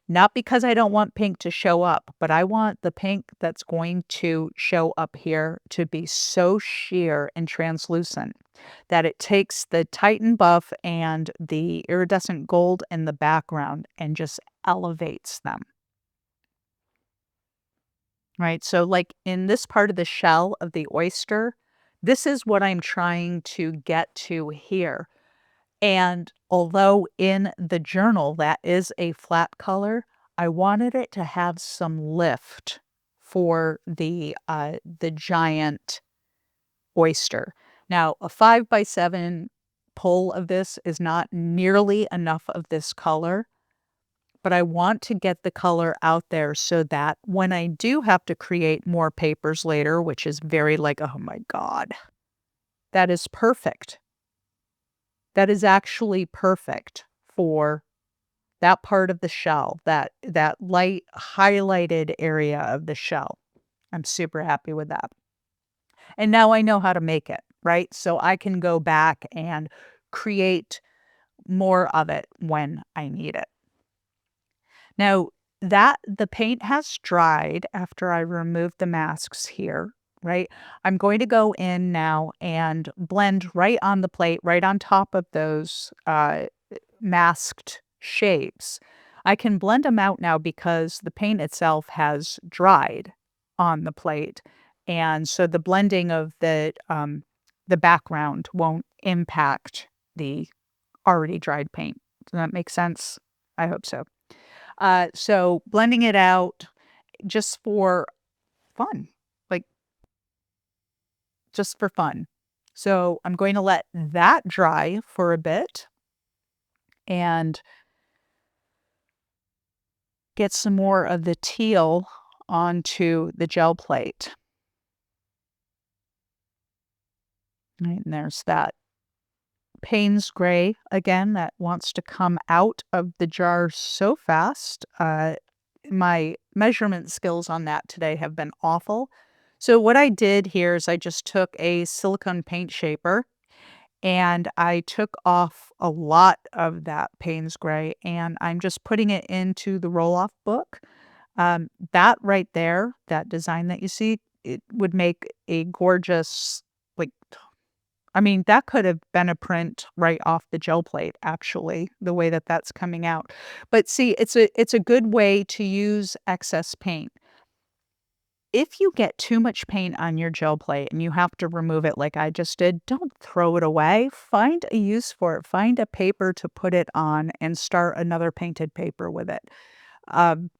Not because I don't want pink to show up, but I want the pink that's going to show up here to be so sheer and translucent that it takes the Titan buff and the iridescent gold in the background and just elevates them. Right? So, like, in this part of the shell of the oyster, this is what I'm trying to get to here. And although in the journal that is a flat color, I wanted it to have some lift for the giant oyster. Now, a 5 by 7 pull of this is not nearly enough of this color, but I want to get the color out there so that when I do have to create more papers later, which is very like, oh my God, that is perfect. That is actually perfect for that part of the shell, that light highlighted area of the shell. I'm super happy with that. And now I know how to make it, right? So I can go back and create more of it when I need it. Now, that the paint has dried after I removed the masks here, right? I'm going to go in now and blend right on the plate, right on top of those masked shapes. I can blend them out now because the paint itself has dried on the plate. And so the blending of the background won't impact the already dried paint. Does that make sense? I hope so. So blending it out just for fun, like just for fun. So I'm going to let that dry for a bit and get some more of the teal onto the gel plate. Right, and there's that Payne's gray again that wants to come out of the jar so fast. My measurement skills on that today have been awful. So what I did here is I just took a silicone paint shaper and I took off a lot of that Payne's gray and I'm just putting it into the roll-off book. That right there, that design that you see, it would make a gorgeous, like, I mean, that could have been a print right off the gel plate, actually, the way that that's coming out. But see, it's a good way to use excess paint. If you get too much paint on your gel plate and you have to remove it like I just did, don't throw it away. Find a use for it. Find a paper to put it on and start another painted paper with it. Um,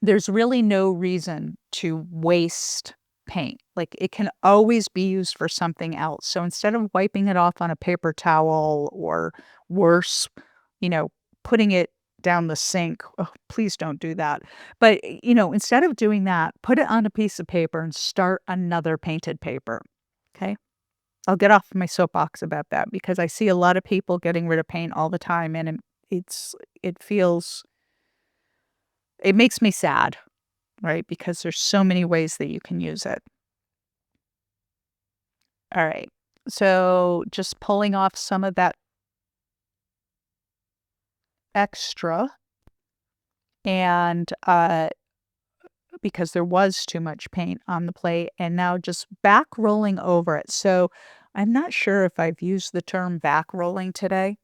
there's really no reason to waste paint. Like, it can always be used for something else. So instead of wiping it off on a paper towel or worse, you know, putting it down the sink, oh, please don't do that. But, instead of doing that, put it on a piece of paper and start another painted paper. Okay? I'll get off my soapbox about that because I see a lot of people getting rid of paint all the time and it's it feels it makes me sad, right? Because there's so many ways that you can use it. All right. So just pulling off some of that extra and because there was too much paint on the plate and now just back rolling over it. So I'm not sure if I've used the term back rolling today.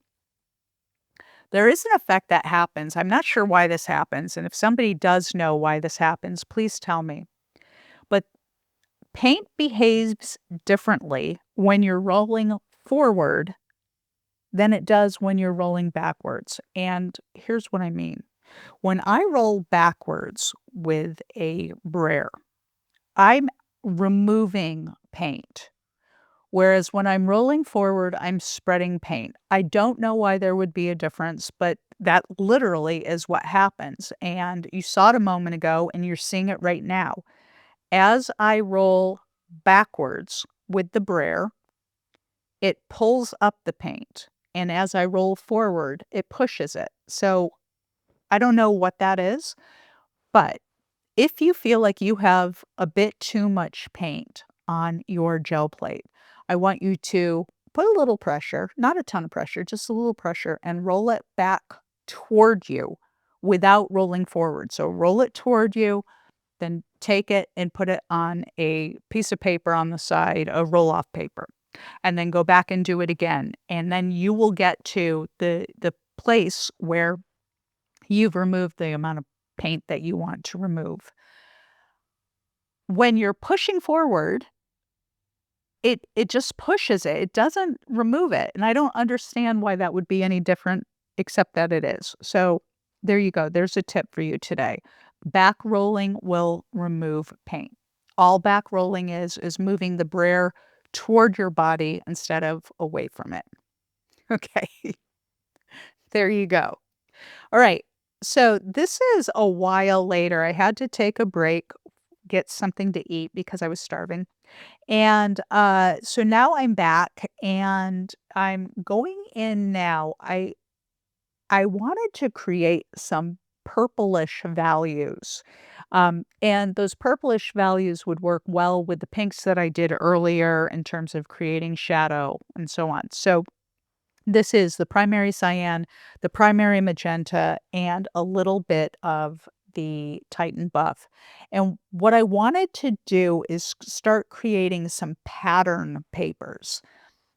There is an effect that happens. I'm not sure why this happens. And if somebody does know why this happens, please tell me. But paint behaves differently when you're rolling forward than it does when you're rolling backwards. And here's what I mean. When I roll backwards with a brayer, I'm removing paint. Whereas when I'm rolling forward, I'm spreading paint. I don't know why there would be a difference, but that literally is what happens. And you saw it a moment ago, and you're seeing it right now. As I roll backwards with the brayer, it pulls up the paint. And as I roll forward, it pushes it. So I don't know what that is, but if you feel like you have a bit too much paint on your gel plate, I want you to put a little pressure, not a ton of pressure, just a little pressure, and roll it back toward you without rolling forward. So roll it toward you, then take it and put it on a piece of paper on the side, a roll-off paper, and then go back and do it again. And then you will get to the place where you've removed the amount of paint that you want to remove. When you're pushing forward, it just pushes it. It doesn't remove it, and I don't understand why that would be any different, except that it is. So there you go. There's a tip for you today. Back rolling will remove paint. All back rolling is moving the brayer toward your body instead of away from it. Okay, there you go. All right. So this is a while later. I had to take a break, get something to eat because I was starving. And so now I'm back and I'm going in now. I wanted to create some purplish values. And those purplish values would work well with the pinks that I did earlier in terms of creating shadow and so on. So this is the primary cyan, the primary magenta, and a little bit of the Titan buff. And what I wanted to do is start creating some pattern papers.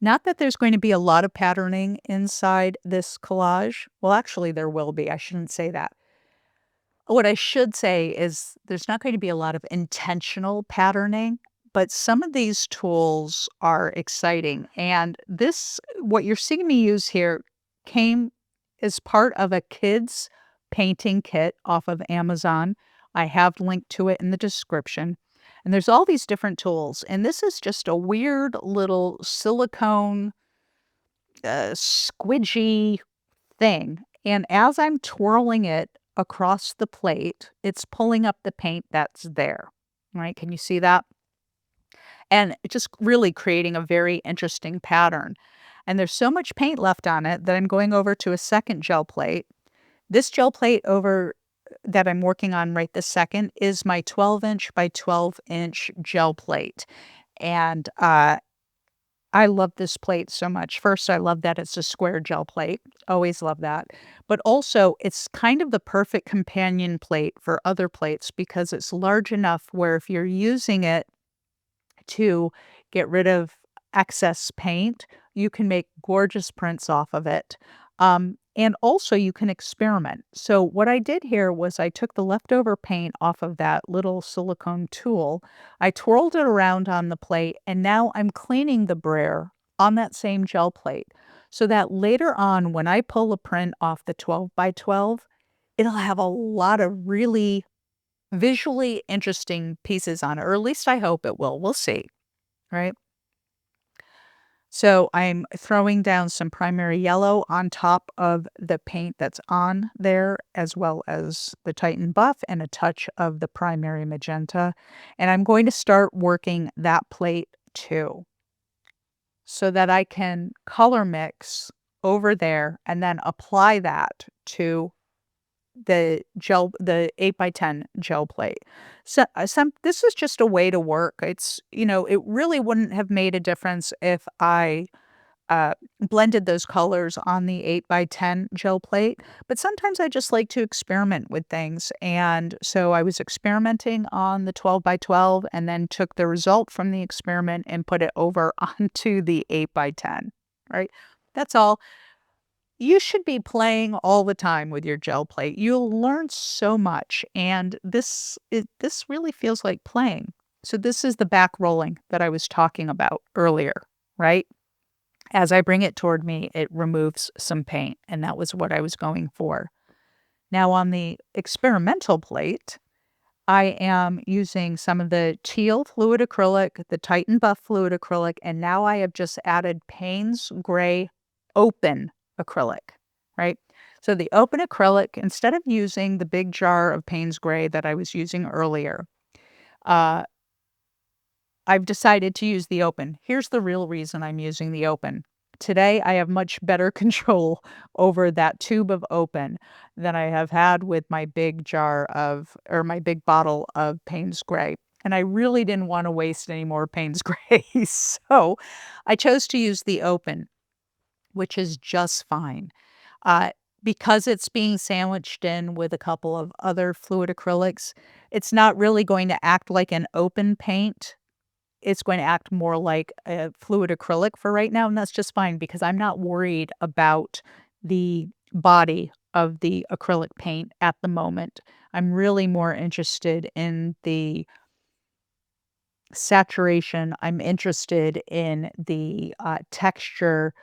Not that there's going to be a lot of patterning inside this collage. Well, actually, there will be. I shouldn't say that. What I should say is there's not going to be a lot of intentional patterning, but some of these tools are exciting. And this, what you're seeing me use here, came as part of a kids painting kit off of Amazon. I have linked to it in the description. And there's all these different tools. And this is just a weird little silicone, squidgy thing. And as I'm twirling it across the plate, it's pulling up the paint that's there. Right? Can you see that? And just really creating a very interesting pattern. And there's so much paint left on it that I'm going over to a second gel plate. This gel plate over that I'm working on right this second is my 12-inch by 12-inch gel plate. And I love this plate so much. First, I love that it's a square gel plate. Always love that. But also, it's kind of the perfect companion plate for other plates because it's large enough where if you're using it to get rid of excess paint, you can make gorgeous prints off of it. And also you can experiment. So what I did here was I took the leftover paint off of that little silicone tool. I twirled it around on the plate, and now I'm cleaning the brayer on that same gel plate so that later on when I pull a print off the 12 by 12, it'll have a lot of really visually interesting pieces on it, or at least I hope it will. We'll see, right? So I'm throwing down some primary yellow on top of the paint that's on there, as well as the Titan Buff and a touch of the primary magenta. And I'm going to start working that plate too, so that I can color mix over there and then apply that to the 8 by 10 gel plate. So, this is just a way to work. It's, it really wouldn't have made a difference if I blended those colors on the 8 by 10 gel plate, but sometimes I just like to experiment with things. And so I was experimenting on the 12 by 12 and then took the result from the experiment and put it over onto the 8 by 10, right? That's all. You should be playing all the time with your gel plate. You'll learn so much, and this really feels like playing. So this is the back rolling that I was talking about earlier, right? As I bring it toward me, it removes some paint, and that was what I was going for. Now on the experimental plate, I am using some of the teal fluid acrylic, the Titan Buff fluid acrylic, and now I have just added Payne's Gray Open acrylic, right? So the open acrylic, instead of using the big jar of Payne's Gray that I was using earlier, uh, I've decided to use the open. Here's the real reason I'm using the open. Today, I have much better control over that tube of open than I have had with my big my big bottle of Payne's Gray. And I really didn't want to waste any more Payne's Gray. So I chose to use the open, which is just fine. Uh, because it's being sandwiched in with a couple of other fluid acrylics, it's not really going to act like an open paint. It's going to act more like a fluid acrylic for right now, and that's just fine because I'm not worried about the body of the acrylic paint at the moment. I'm really more interested in the saturation. I'm interested in the texture.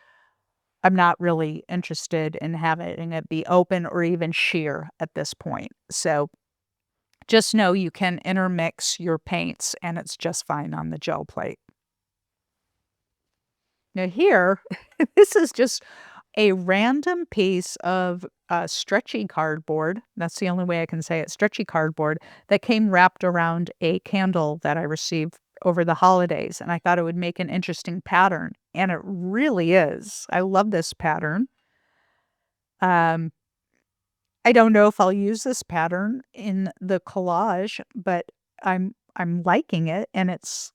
I'm not really interested in having it be open or even sheer at this point. So just know you can intermix your paints and it's just fine on the gel plate. Now here, this is just a random piece of stretchy cardboard. That's the only way I can say it, stretchy cardboard that came wrapped around a candle that I received over the holidays. And I thought it would make an interesting pattern. And it really is. I love this pattern. Um, I don't know if I'll use this pattern in the collage, but I'm liking it, and it's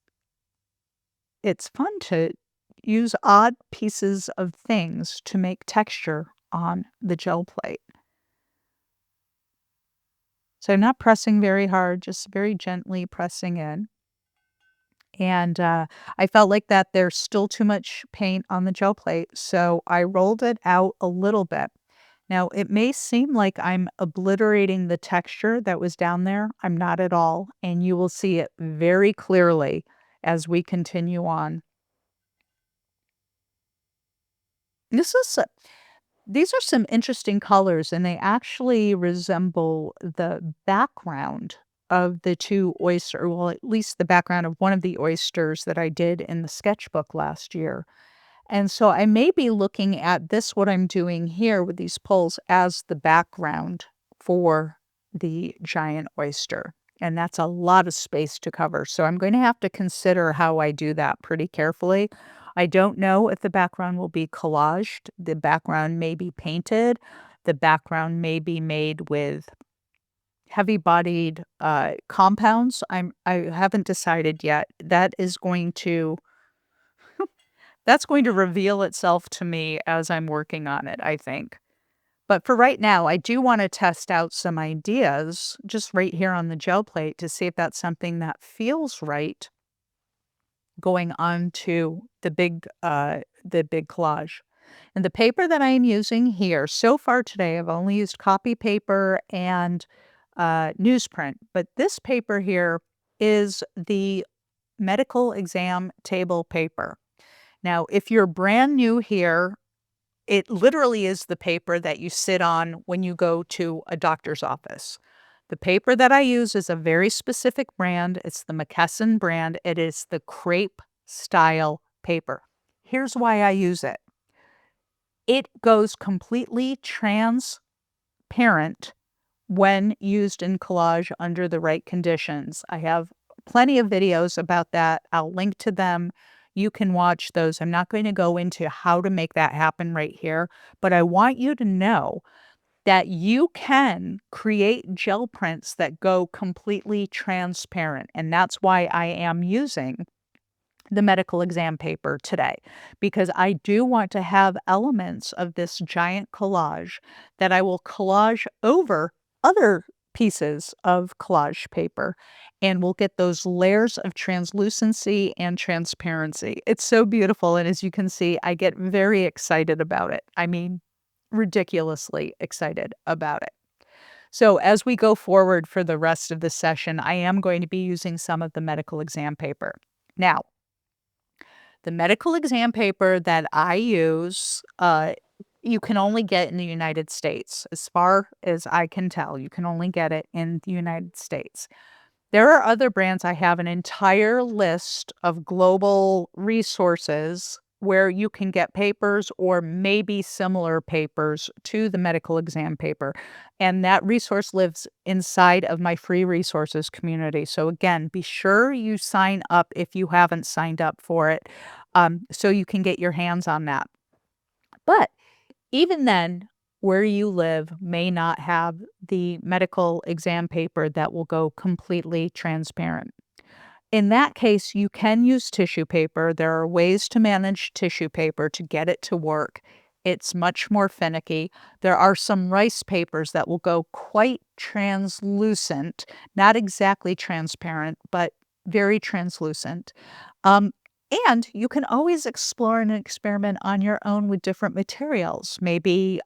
fun to use odd pieces of things to make texture on the gel plate. So I'm not pressing very hard, just very gently pressing in. And I felt like that there's still too much paint on the gel plate, so I rolled it out a little bit. Now, it may seem like I'm obliterating the texture that was down there. I'm not at all, and you will see it very clearly as we continue on. This is These are some interesting colors, and they actually resemble the background of the 2 oyster well, at least the background of one of the oysters that I did in the sketchbook last year. And so I may be looking at this, what I'm doing here with these poles, as the background for the giant oyster. And that's a lot of space to cover. So I'm going to have to consider how I do that pretty carefully. I don't know if the background will be collaged. The background may be painted. The background may be made with heavy-bodied compounds. I haven't decided yet. That's going to reveal itself to me as I'm working on it, I think. But for right now, I do want to test out some ideas just right here on the gel plate to see if that's something that feels right going on to the big collage. And the paper that I am using here so far today, I've only used copy paper and newsprint, but this paper here is the medical exam table paper. Now, if you're brand new here, it literally is the paper that you sit on when you go to a doctor's office. The paper that I use is a very specific brand. It's the McKesson brand. It is the crepe style paper. Here's why I use it. It goes completely transparent when used in collage under the right conditions. I have plenty of videos about that. I'll link to them. You can watch those. I'm not going to go into how to make that happen right here, but I want you to know that you can create gel prints that go completely transparent. And that's why I am using the medical exam paper today, because I do want to have elements of this giant collage that I will collage over other pieces of collage paper, and we'll get those layers of translucency and transparency. It's so beautiful, and as you can see, I get very excited about it. I mean, ridiculously excited about it. So as we go forward for the rest of the session, I am going to be using some of the medical exam paper. Now, the medical exam paper that I use, you can only get in the United States. As far as I can tell, you can only get it in the United States. There are other brands. I have an entire list of global resources where you can get papers or maybe similar papers to the medical exam paper. And that resource lives inside of my free resources community. So again, be sure you sign up if you haven't signed up for it, so you can get your hands on that. But even then, where you live may not have the medical exam paper that will go completely transparent. In that case, you can use tissue paper. There are ways to manage tissue paper to get it to work. It's much more finicky. There are some rice papers that will go quite translucent, not exactly transparent, but very translucent. And you can always explore and experiment on your own with different materials, maybe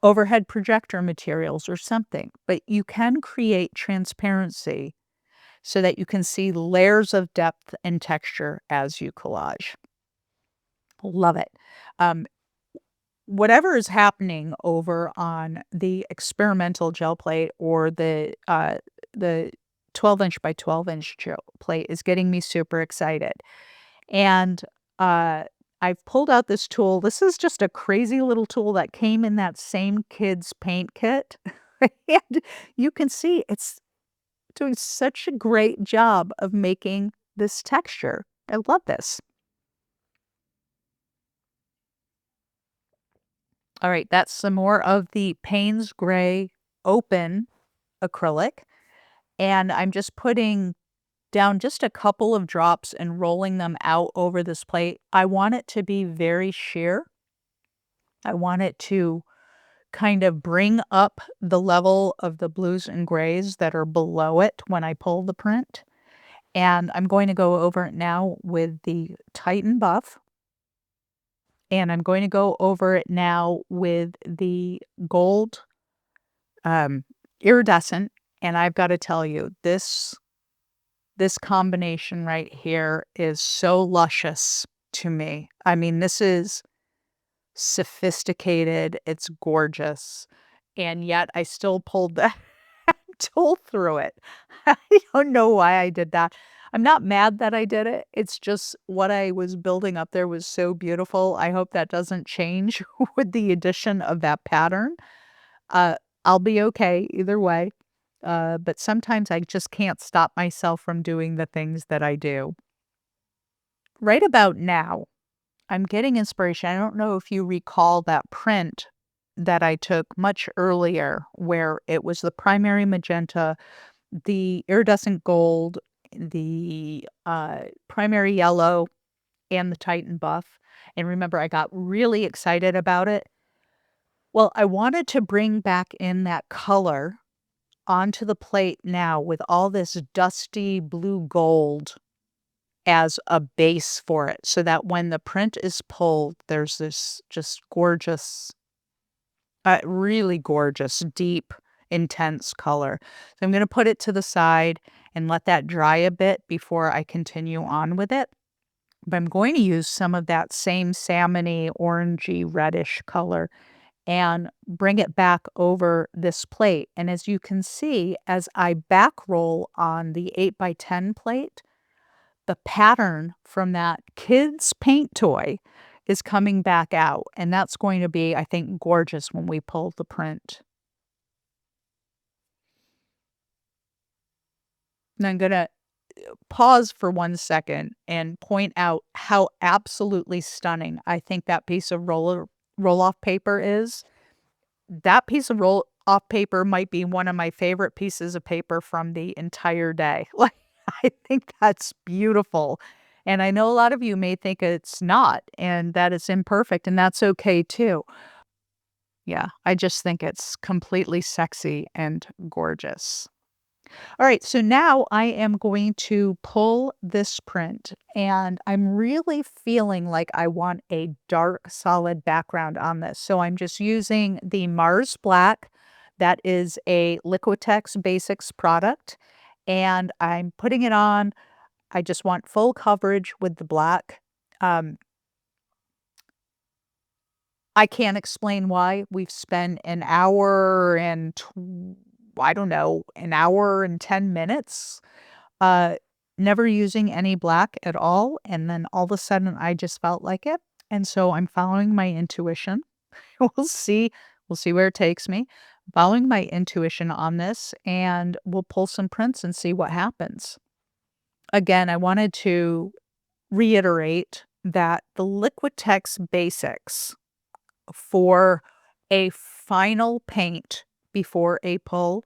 overhead projector materials or something. But you can create transparency so that you can see layers of depth and texture as you collage. Love it. Um, Whatever is happening over on the experimental gel plate or the 12-inch by 12-inch gel plate is getting me super excited. And I've pulled out this tool. This is just a crazy little tool that came in that same kids paint kit. And you can see it's doing such a great job of making this texture. I love this. All right, that's some more of the Payne's Gray Open acrylic. And I'm just putting down just a couple of drops and rolling them out over this plate. I want it to be very sheer. I want it to kind of bring up the level of the blues and grays that are below it when I pull the print. And I'm going to go over it now with the Titan Buff. And I'm going to go over it now with the gold iridescent. And I've got to tell you, this This combination right here is so luscious to me. I mean, this is sophisticated, it's gorgeous, and yet I still pulled that tool through it. I don't know why I did that. I'm not mad that I did it, it's just what I was building up there was so beautiful. I hope that doesn't change with the addition of that pattern. Uh, I'll be okay either way, but sometimes I just can't stop myself from doing the things that I do. Right about now, I'm getting inspiration. I don't know if you recall that print that I took much earlier where it was the primary magenta, the iridescent gold, the primary yellow, and the Titan buff. And remember, I got really excited about it. Well, I wanted to bring back in that color onto the plate now with all this dusty blue gold as a base for it so that when the print is pulled, there's this just gorgeous, really gorgeous, deep, intense color. So I'm going to put it to the side and let that dry a bit before I continue on with it. But I'm going to use some of that same salmony, orangey, reddish color and bring it back over this plate. And as you can see, as I back roll on the 8x10 plate, the pattern from that kid's paint toy is coming back out, and that's going to be, I think, gorgeous when we pull the print. And I'm gonna pause for 1 second and point out how absolutely stunning I think that piece of roll-off paper is. That piece of roll-off paper might be one of my favorite pieces of paper from the entire day. Like, I think that's beautiful, and I know a lot of you may think it's not, and that it's imperfect, and that's okay too. Yeah, I just think it's completely sexy and gorgeous. All right, so now I am going to pull this print, and I'm really feeling like I want a dark, solid background on this. So I'm just using the Mars Black. That is a Liquitex Basics product, and I'm putting it on. I just want full coverage with the black. Um, I can't explain why. We've spent an hour and I don't know, an hour and 10 minutes uh, never using any black at all, and then all of a sudden, I just felt like it, and so I'm following my intuition. We'll see where it takes me. Following my intuition on this, and we'll pull some prints and see what happens. Again, I wanted to reiterate that the Liquitex Basics for a final paint before a pull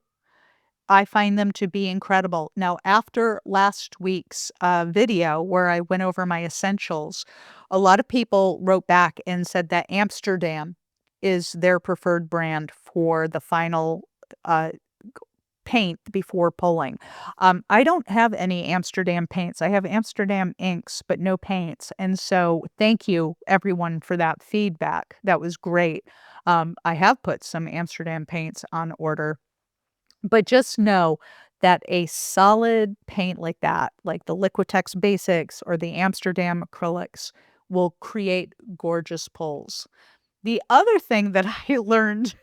I find them to be incredible. Now, after last week's video where I went over my essentials, a lot of people wrote back and said that Amsterdam is their preferred brand for the final uh, paint before pulling. I don't have any Amsterdam paints. I have Amsterdam inks, but no paints. And so thank you, everyone, for that feedback. That was great. I have put some Amsterdam paints on order but just know that a solid paint like that, like the Liquitex Basics or the Amsterdam acrylics, will create gorgeous pulls. The other thing that I learned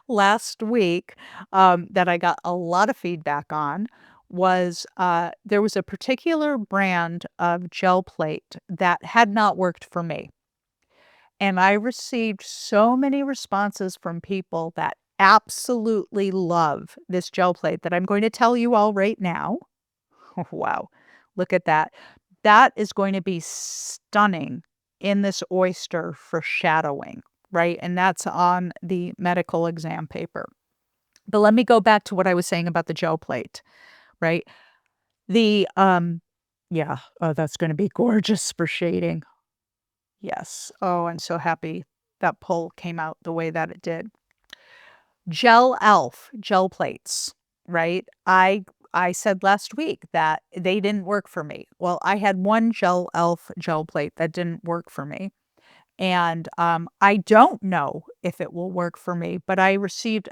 last week that I got a lot of feedback on was there was a particular brand of gel plate that had not worked for me. And I received so many responses from people that absolutely love this gel plate that I'm going to tell you all right now. Wow, look at that. That is going to be stunning in this oyster for shadowing, right? And that's on the medical exam paper. But let me go back to what I was saying about the gel plate, right? The yeah, oh, that's going to be gorgeous for shading. Yes. Oh, I'm so happy that pull came out the way that it did. Gel plates, right? I said last week that they didn't work for me. Well, I had one gel plate that didn't work for me. And I don't know if it will work for me, but I received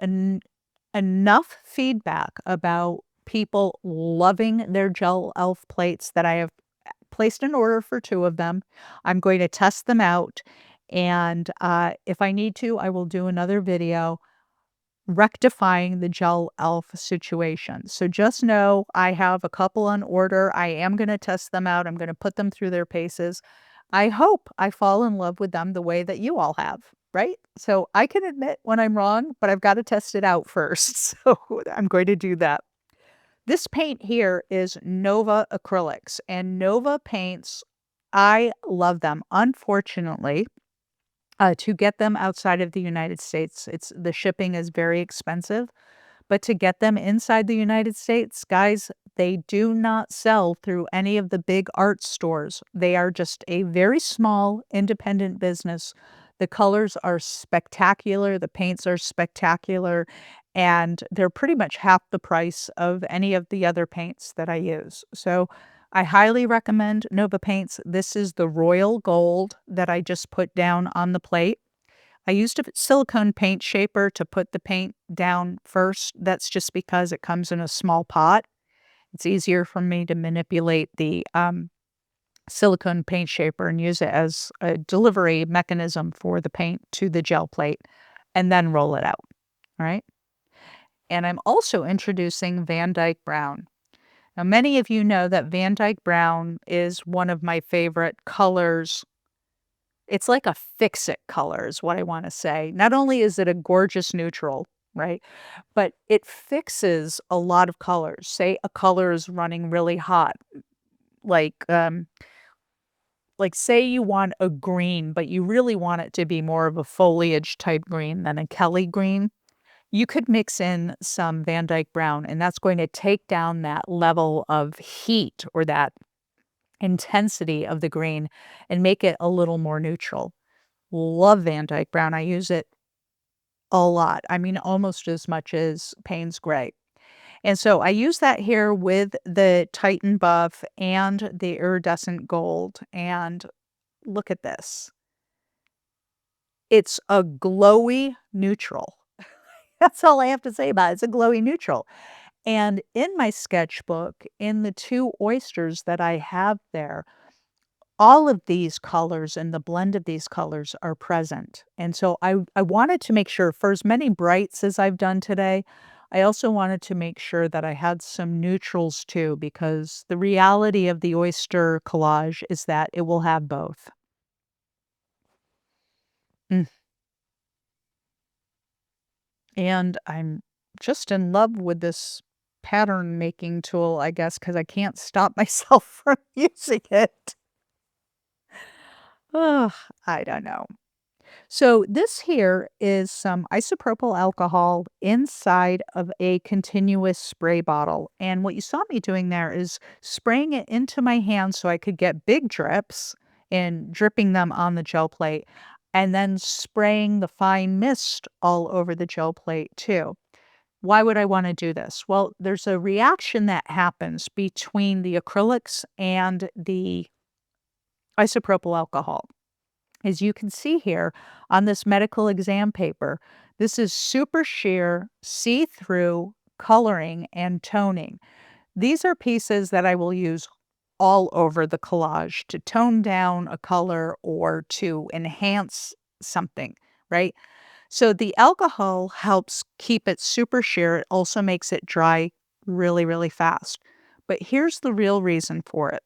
enough feedback about people loving their gel elf plates that I have placed an order for 2 of them. I'm going to test them out, and, if I need to, I will do another video rectifying the gel elf situation. So just know I have a couple on order. I am gonna test them out. I'm gonna put them through their paces. I hope I fall in love with them the way that you all have, right? So I can admit when I'm wrong, but I've got to test it out first. So I'm going to do that. This paint here is Nova acrylics, and Nova paints, I love them. Unfortunately, to get them outside of the United States, the shipping is very expensive. But to get them inside the United States, guys, they do not sell through any of the big art stores. They are just a very small independent business. The colors are spectacular, the paints are spectacular, and they're pretty much half the price of any of the other paints that I use. So I highly recommend Nova paints. This is the royal gold that I just put down on the plate. I used a silicone paint shaper to put the paint down first. That's just because it comes in a small pot. It's easier for me to manipulate the silicone paint shaper and use it as a delivery mechanism for the paint to the gel plate and then roll it out. All right. And I'm also introducing Van Dyke Brown. Now, many of you know that Van Dyke Brown is one of my favorite colors. It's like a fix-it color is what I wanna say. Not only is it a gorgeous neutral, right, but it fixes a lot of colors. Say a color is running really hot, like, say you want a green, but you really want it to be more of a foliage type green than a Kelly green. You could mix in some Van Dyke Brown, and that's going to take down that level of heat or that intensity of the green and make it a little more neutral. Love Van Dyke Brown. I use it a lot. I mean, almost as much as Payne's Gray. And so I use that here with the Titan Buff and the Iridescent Gold. And look at this. It's a glowy neutral. That's all I have to say about it. It's a glowy neutral. And in my sketchbook, in the 2 oysters that I have there, all of these colors and the blend of these colors are present. And so I wanted to make sure for as many brights as I've done today, I also wanted to make sure that I had some neutrals too, because the reality of the oyster collage is that it will have both. Mm. And I'm just in love with this pattern making tool, I guess, because I can't stop myself from using it. Ugh, I don't know. So this here is some isopropyl alcohol inside of a continuous spray bottle. And what you saw me doing there is spraying it into my hand so I could get big drips and dripping them on the gel plate, and then spraying the fine mist all over the gel plate too. Why would I want to do this? Well, there's a reaction that happens between the acrylics and the isopropyl alcohol. As you can see here on this medical exam paper, this is super sheer, see-through coloring and toning. These are pieces that I will use all over the collage to tone down a color or to enhance something, right? So the alcohol helps keep it super sheer. It also makes it dry really, really fast. But here's the real reason for it.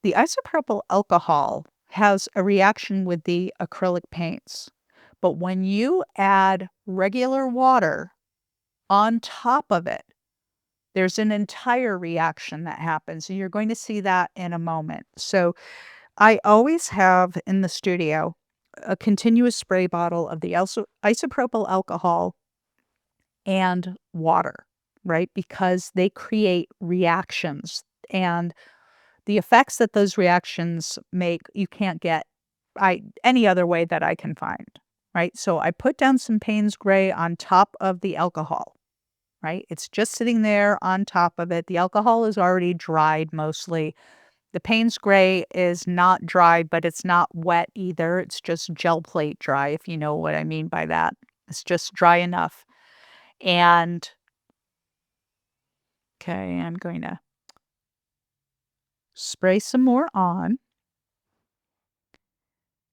The isopropyl alcohol has a reaction with the acrylic paints, but when you add regular water on top of it, there's an entire reaction that happens, and you're going to see that in a moment. So I always have in the studio a continuous spray bottle of the isopropyl alcohol and water, right? Because they create reactions, and the effects that those reactions make, you can't get any other way that I can find, right? So I put down some Payne's Gray on top of the alcohol, right? It's just sitting there on top of it. The alcohol is already dried mostly. The Payne's Gray is not dry, but it's not wet either. It's just gel plate dry, if you know what I mean by that. It's just dry enough. And Okay, I'm going to spray some more on.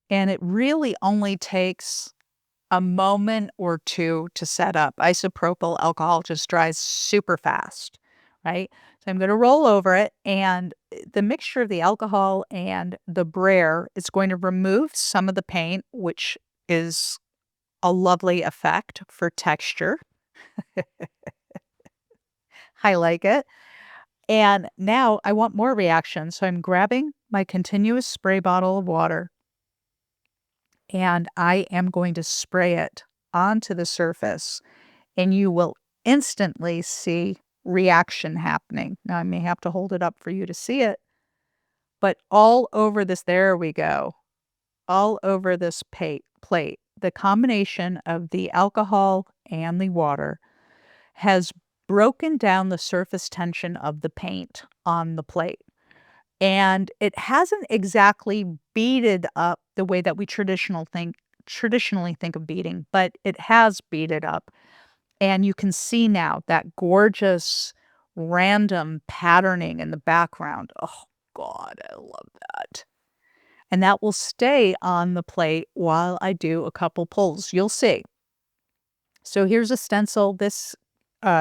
And it really only takes a moment or two to set up. Isopropyl alcohol just dries super fast, right? So I'm going to roll over it, and the mixture of the alcohol and the brayer is going to remove some of the paint, which is a lovely effect for texture. I like it. And now I want more reaction. So I'm grabbing my continuous spray bottle of water, and I am going to spray it onto the surface, and you will instantly see reaction happening. Now, I may have to hold it up for you to see it, but all over this, there we go, all over this plate, the combination of the alcohol and the water has broken down the surface tension of the paint on the plate. And it hasn't exactly beaded up the way that we traditionally think of beading, but it has beaded up. And you can see now that gorgeous random patterning in the background. Oh God, I love that. And that will stay on the plate while I do a couple pulls. You'll see. So here's a stencil. This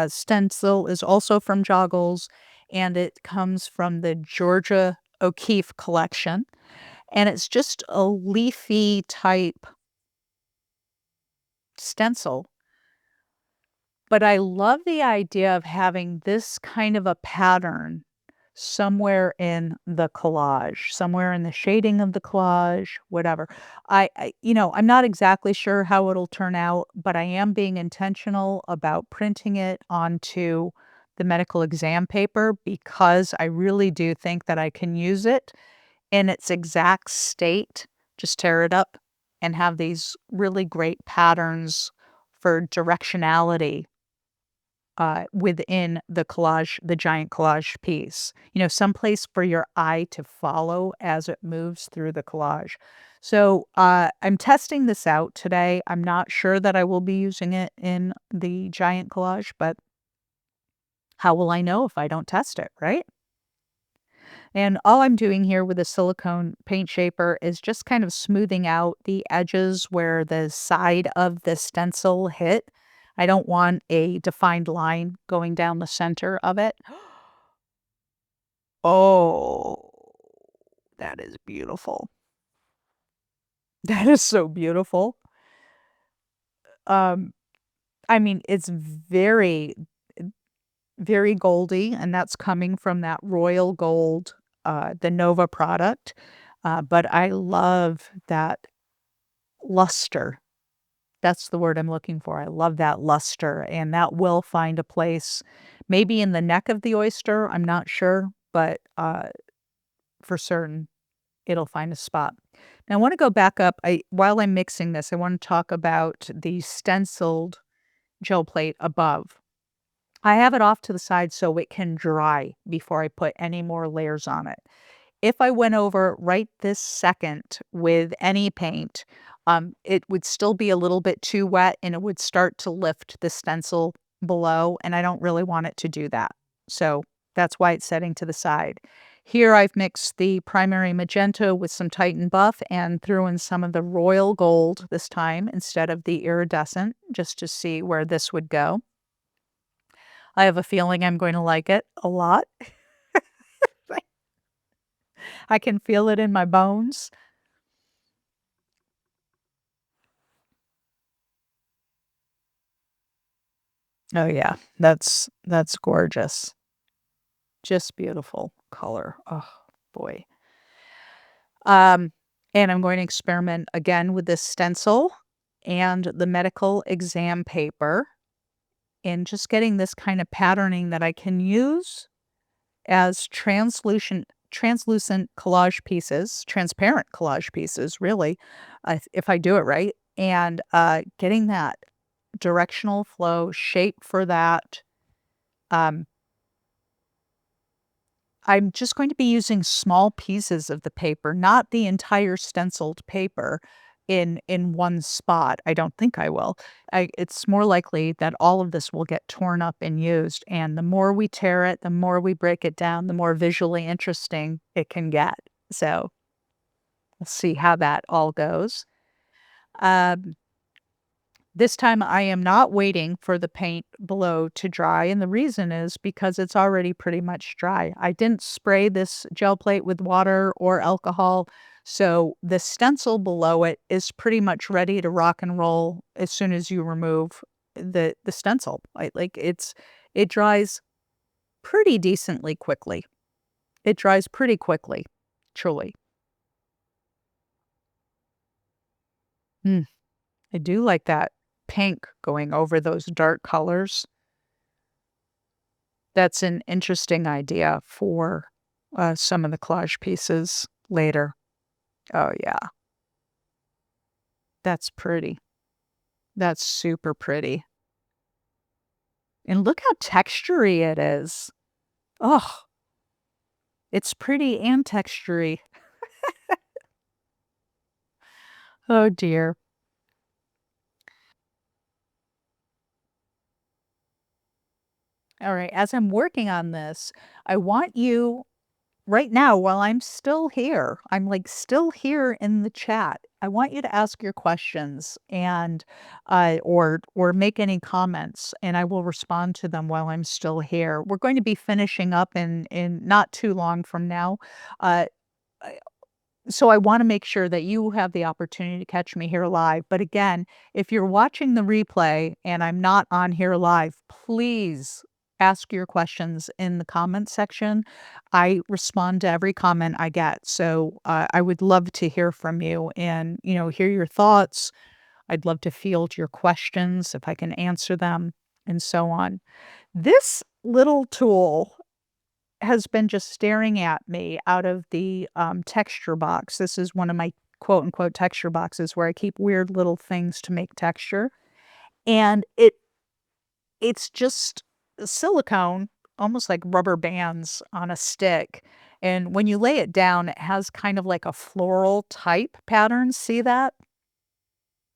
stencil is also from Joggles, and it comes from the Georgia O'Keeffe collection. And it's just a leafy type stencil. But I love the idea of having this kind of a pattern somewhere in the collage, somewhere in the shading of the collage, whatever. I'm not exactly sure how it'll turn out, but I am being intentional about printing it onto the medical exam paper because I really do think that I can use it in its exact state. Just tear it up and have these really great patterns for directionality within the collage, the giant collage piece. Some place for your eye to follow as it moves through the collage. So I'm testing this out today. I'm not sure that I will be using it in the giant collage, but how will I know if I don't test it, right? And all I'm doing here with a silicone paint shaper is just kind of smoothing out the edges where the side of the stencil hit. I don't want a defined line going down the center of it. Oh, that is beautiful. That is so beautiful. Um, I mean, it's very, very goldy, and that's coming from that royal gold, the Nova product. But I love that luster. That's the word I'm looking for. I love that luster, and that will find a place maybe in the neck of the oyster, I'm not sure, but, for certain, it'll find a spot. Now I wanna go back up. While I'm mixing this, I wanna talk about the stenciled gel plate above. I have it off to the side so it can dry before I put any more layers on it. If I went over right this second with any paint, it would still be a little bit too wet and it would start to lift the stencil below, and I don't really want it to do that. So that's why it's setting to the side. Here I've mixed the primary magenta with some Titan Buff and threw in some of the royal gold this time instead of the iridescent, just to see where this would go. I have a feeling I'm going to like it a lot. I can feel it in my bones. Oh, yeah. That's gorgeous. Just beautiful color. Oh, boy. Um, and I'm going to experiment again with this stencil and the medical exam paper and just getting this kind of patterning that I can use as translucent collage pieces, transparent collage pieces, really, if I do it right, and getting that directional flow shape for that. Um, I'm just going to be using small pieces of the paper, not the entire stenciled paper, in one spot. I don't think I will. It's more likely that all of this will get torn up and used, and the more we tear it, the more we break it down, the more visually interesting it can get. So, we'll see how that all goes. Um This time I am not waiting for the paint below to dry, and the reason is because it's already pretty much dry. I didn't spray this gel plate with water or alcohol, so the stencil below it is pretty much ready to rock and roll as soon as you remove the stencil. It dries pretty decently quickly. It dries pretty quickly, truly. Mm, I do like that pink going over those dark colors. That's an interesting idea for, some of the collage pieces later. Oh, yeah. That's pretty. That's super pretty. And look how textury it is. Oh, it's pretty and textury. Oh, dear. Alright, as I'm working on this, I want you right now, while I'm still here, I'm, like, still here in the chat. I want you to ask your questions and, or make any comments, and I will respond to them while I'm still here. We're going to be finishing up in not too long from now. Uh, so I wanna make sure that you have the opportunity to catch me here live, but again, if you're watching the replay and I'm not on here live, please ask your questions in the comment section. I respond to every comment I get, so, I would love to hear from you and, hear your thoughts. I'd love to field your questions if I can answer them, and so on. This little tool has been just staring at me out of the, texture box. This is one of my quote unquote texture boxes where I keep weird little things to make texture. And it's just silicone, almost like rubber bands on a stick. And when you lay it down, it has kind of like a floral type pattern. See that?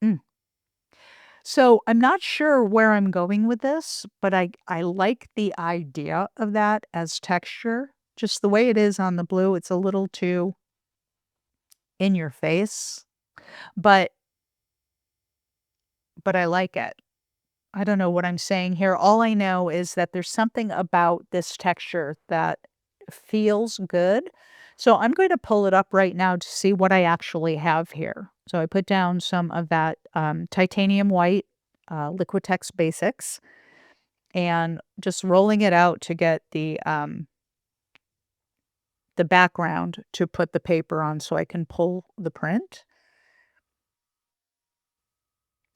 Mm. So I'm not sure where I'm going with this, but I like the idea of that as texture. Just the way it is on the blue, it's a little too in your face, but I like it. I don't know what I'm saying here. All I know is that there's something about this texture that feels good. So I'm going to pull it up right now to see what I actually have here. So I put down some of that titanium white Liquitex Basics and just rolling it out to get the background to put the paper on so I can pull the print.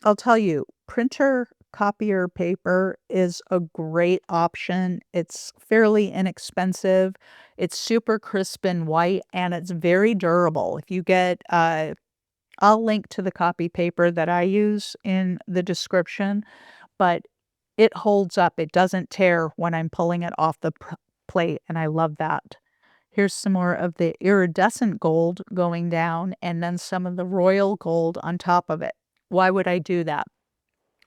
I'll tell you, printer copier paper is a great option. It's fairly inexpensive. It's super crisp and white, and it's very durable. If you get, I'll link to the copy paper that I use in the description, but it holds up. It doesn't tear when I'm pulling it off the plate, and I love that. Here's some more of the iridescent gold going down, and then some of the royal gold on top of it. Why would I do that?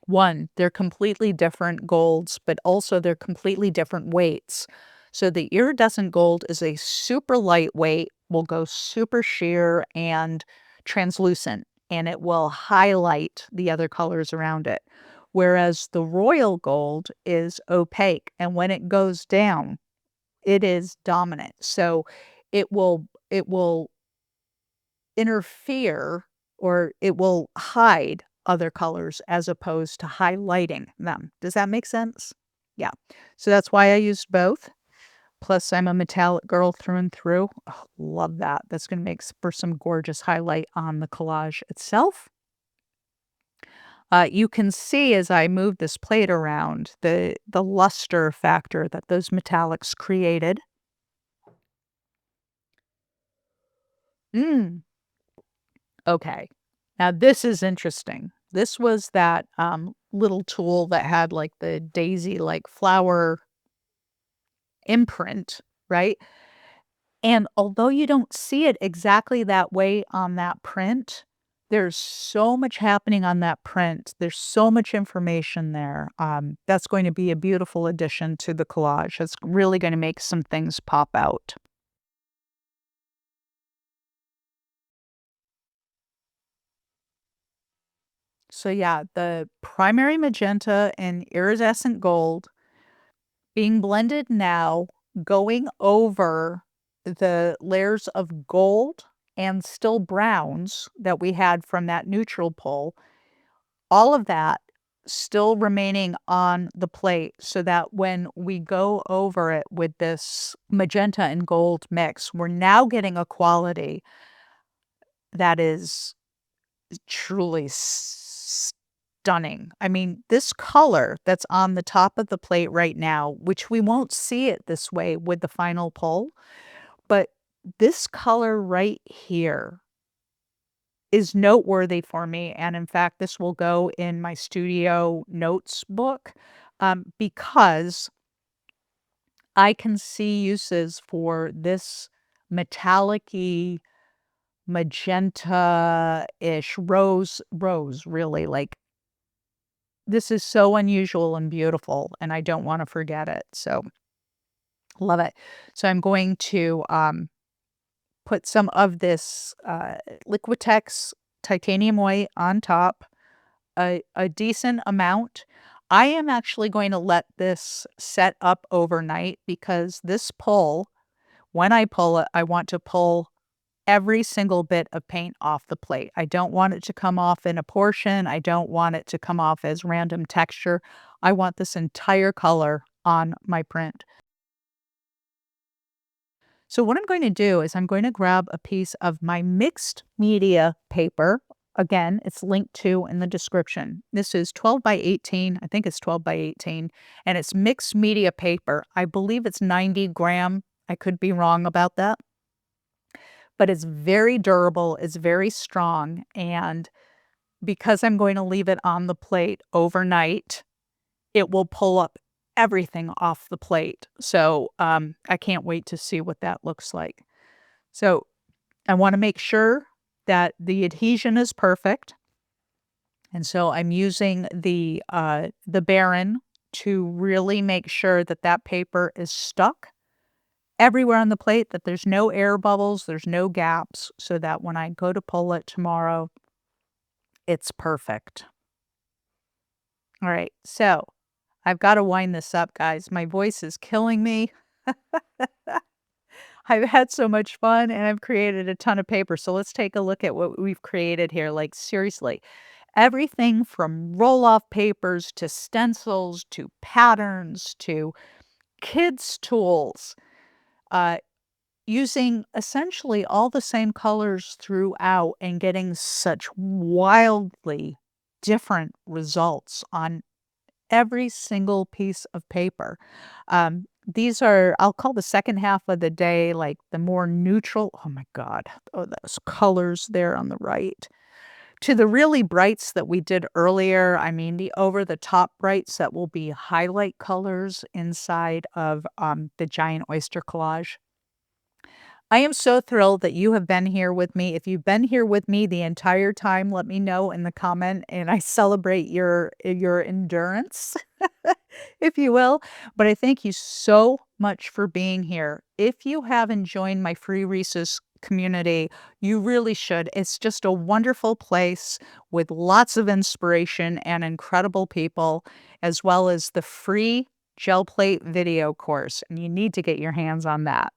One, they're completely different golds, but also they're completely different weights. So the iridescent gold is a super lightweight, will go super sheer and translucent, and it will highlight the other colors around it. Whereas the royal gold is opaque, and when it goes down, it is dominant. So it will interfere or it will hide other colors as opposed to highlighting them. Does that make sense? Yeah. So that's why I used both. Plus, I'm a metallic girl through and through. Oh, love that. That's going to make for some gorgeous highlight on the collage itself. You can see as I move this plate around the luster factor that those metallics created. Mm, okay. Now this is interesting. This was that, little tool that had, like, the daisy, like, flower imprint, right? And although you don't see it exactly that way on that print, There's so much happening on that print. There's so much information there. That's going to be a beautiful addition to the collage. It's really going to make some things pop out. So yeah, the primary magenta and iridescent gold being blended now, going over the layers of gold and still browns that we had from that neutral pull, all of that still remaining on the plate so that when we go over it with this magenta and gold mix, we're now getting a quality that is truly stunning. I mean, this color that's on the top of the plate right now, which we won't see it this way with the final pull, but this color right here is noteworthy for me, and in fact, this will go in my studio notes book, because I can see uses for this metallic-y, magenta-ish, rose, really, like, this is so unusual and beautiful, and I don't wanna forget it, so love it. So I'm going to, put some of this, Liquitex titanium white on top, a decent amount. I am actually going to let this set up overnight because this pull, when I pull it, I want to pull every single bit of paint off the plate. I don't want it to come off in a portion. I don't want it to come off as random texture. I want this entire color on my print. So what I'm going to do is I'm going to grab a piece of my mixed media paper. Again, it's linked to in the description. This is 12 by 18. I think it's 12 by 18, and it's mixed media paper. I believe it's 90 gram. I could be wrong about that, but it's very durable. It's very strong. And because I'm going to leave it on the plate overnight, it will pull up everything off the plate. So I can't wait to see what that looks like. So I want to make sure that the adhesion is perfect. And so I'm using the Baren to really make sure that that paper is stuck everywhere on the plate, that there's no air bubbles, there's no gaps, so that when I go to pull it tomorrow, it's perfect. All right, so I've got to wind this up, guys. My voice is killing me. I've had so much fun and I've created a ton of paper. So let's take a look at what we've created here. Like, seriously, everything from roll off papers to stencils to patterns to kids' tools, uh, using essentially all the same colors throughout and getting such wildly different results on every single piece of paper. These are, I'll call the second half of the day, like the more neutral. Oh my God. Oh, those colors there on the right. To the really brights that we did earlier. I mean, the over the top brights that will be highlight colors inside of the giant oyster collage. I am so thrilled that you have been here with me. If you've been here with me the entire time, let me know in the comment, and I celebrate your endurance, if you will. But I thank you so much for being here. If you haven't joined my free resource community, you really should. It's just a wonderful place with lots of inspiration and incredible people, as well as the free gel plate video course, and you need to get your hands on that.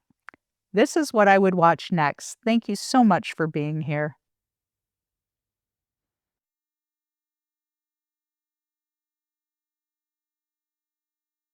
This is what I would watch next. Thank you so much for being here.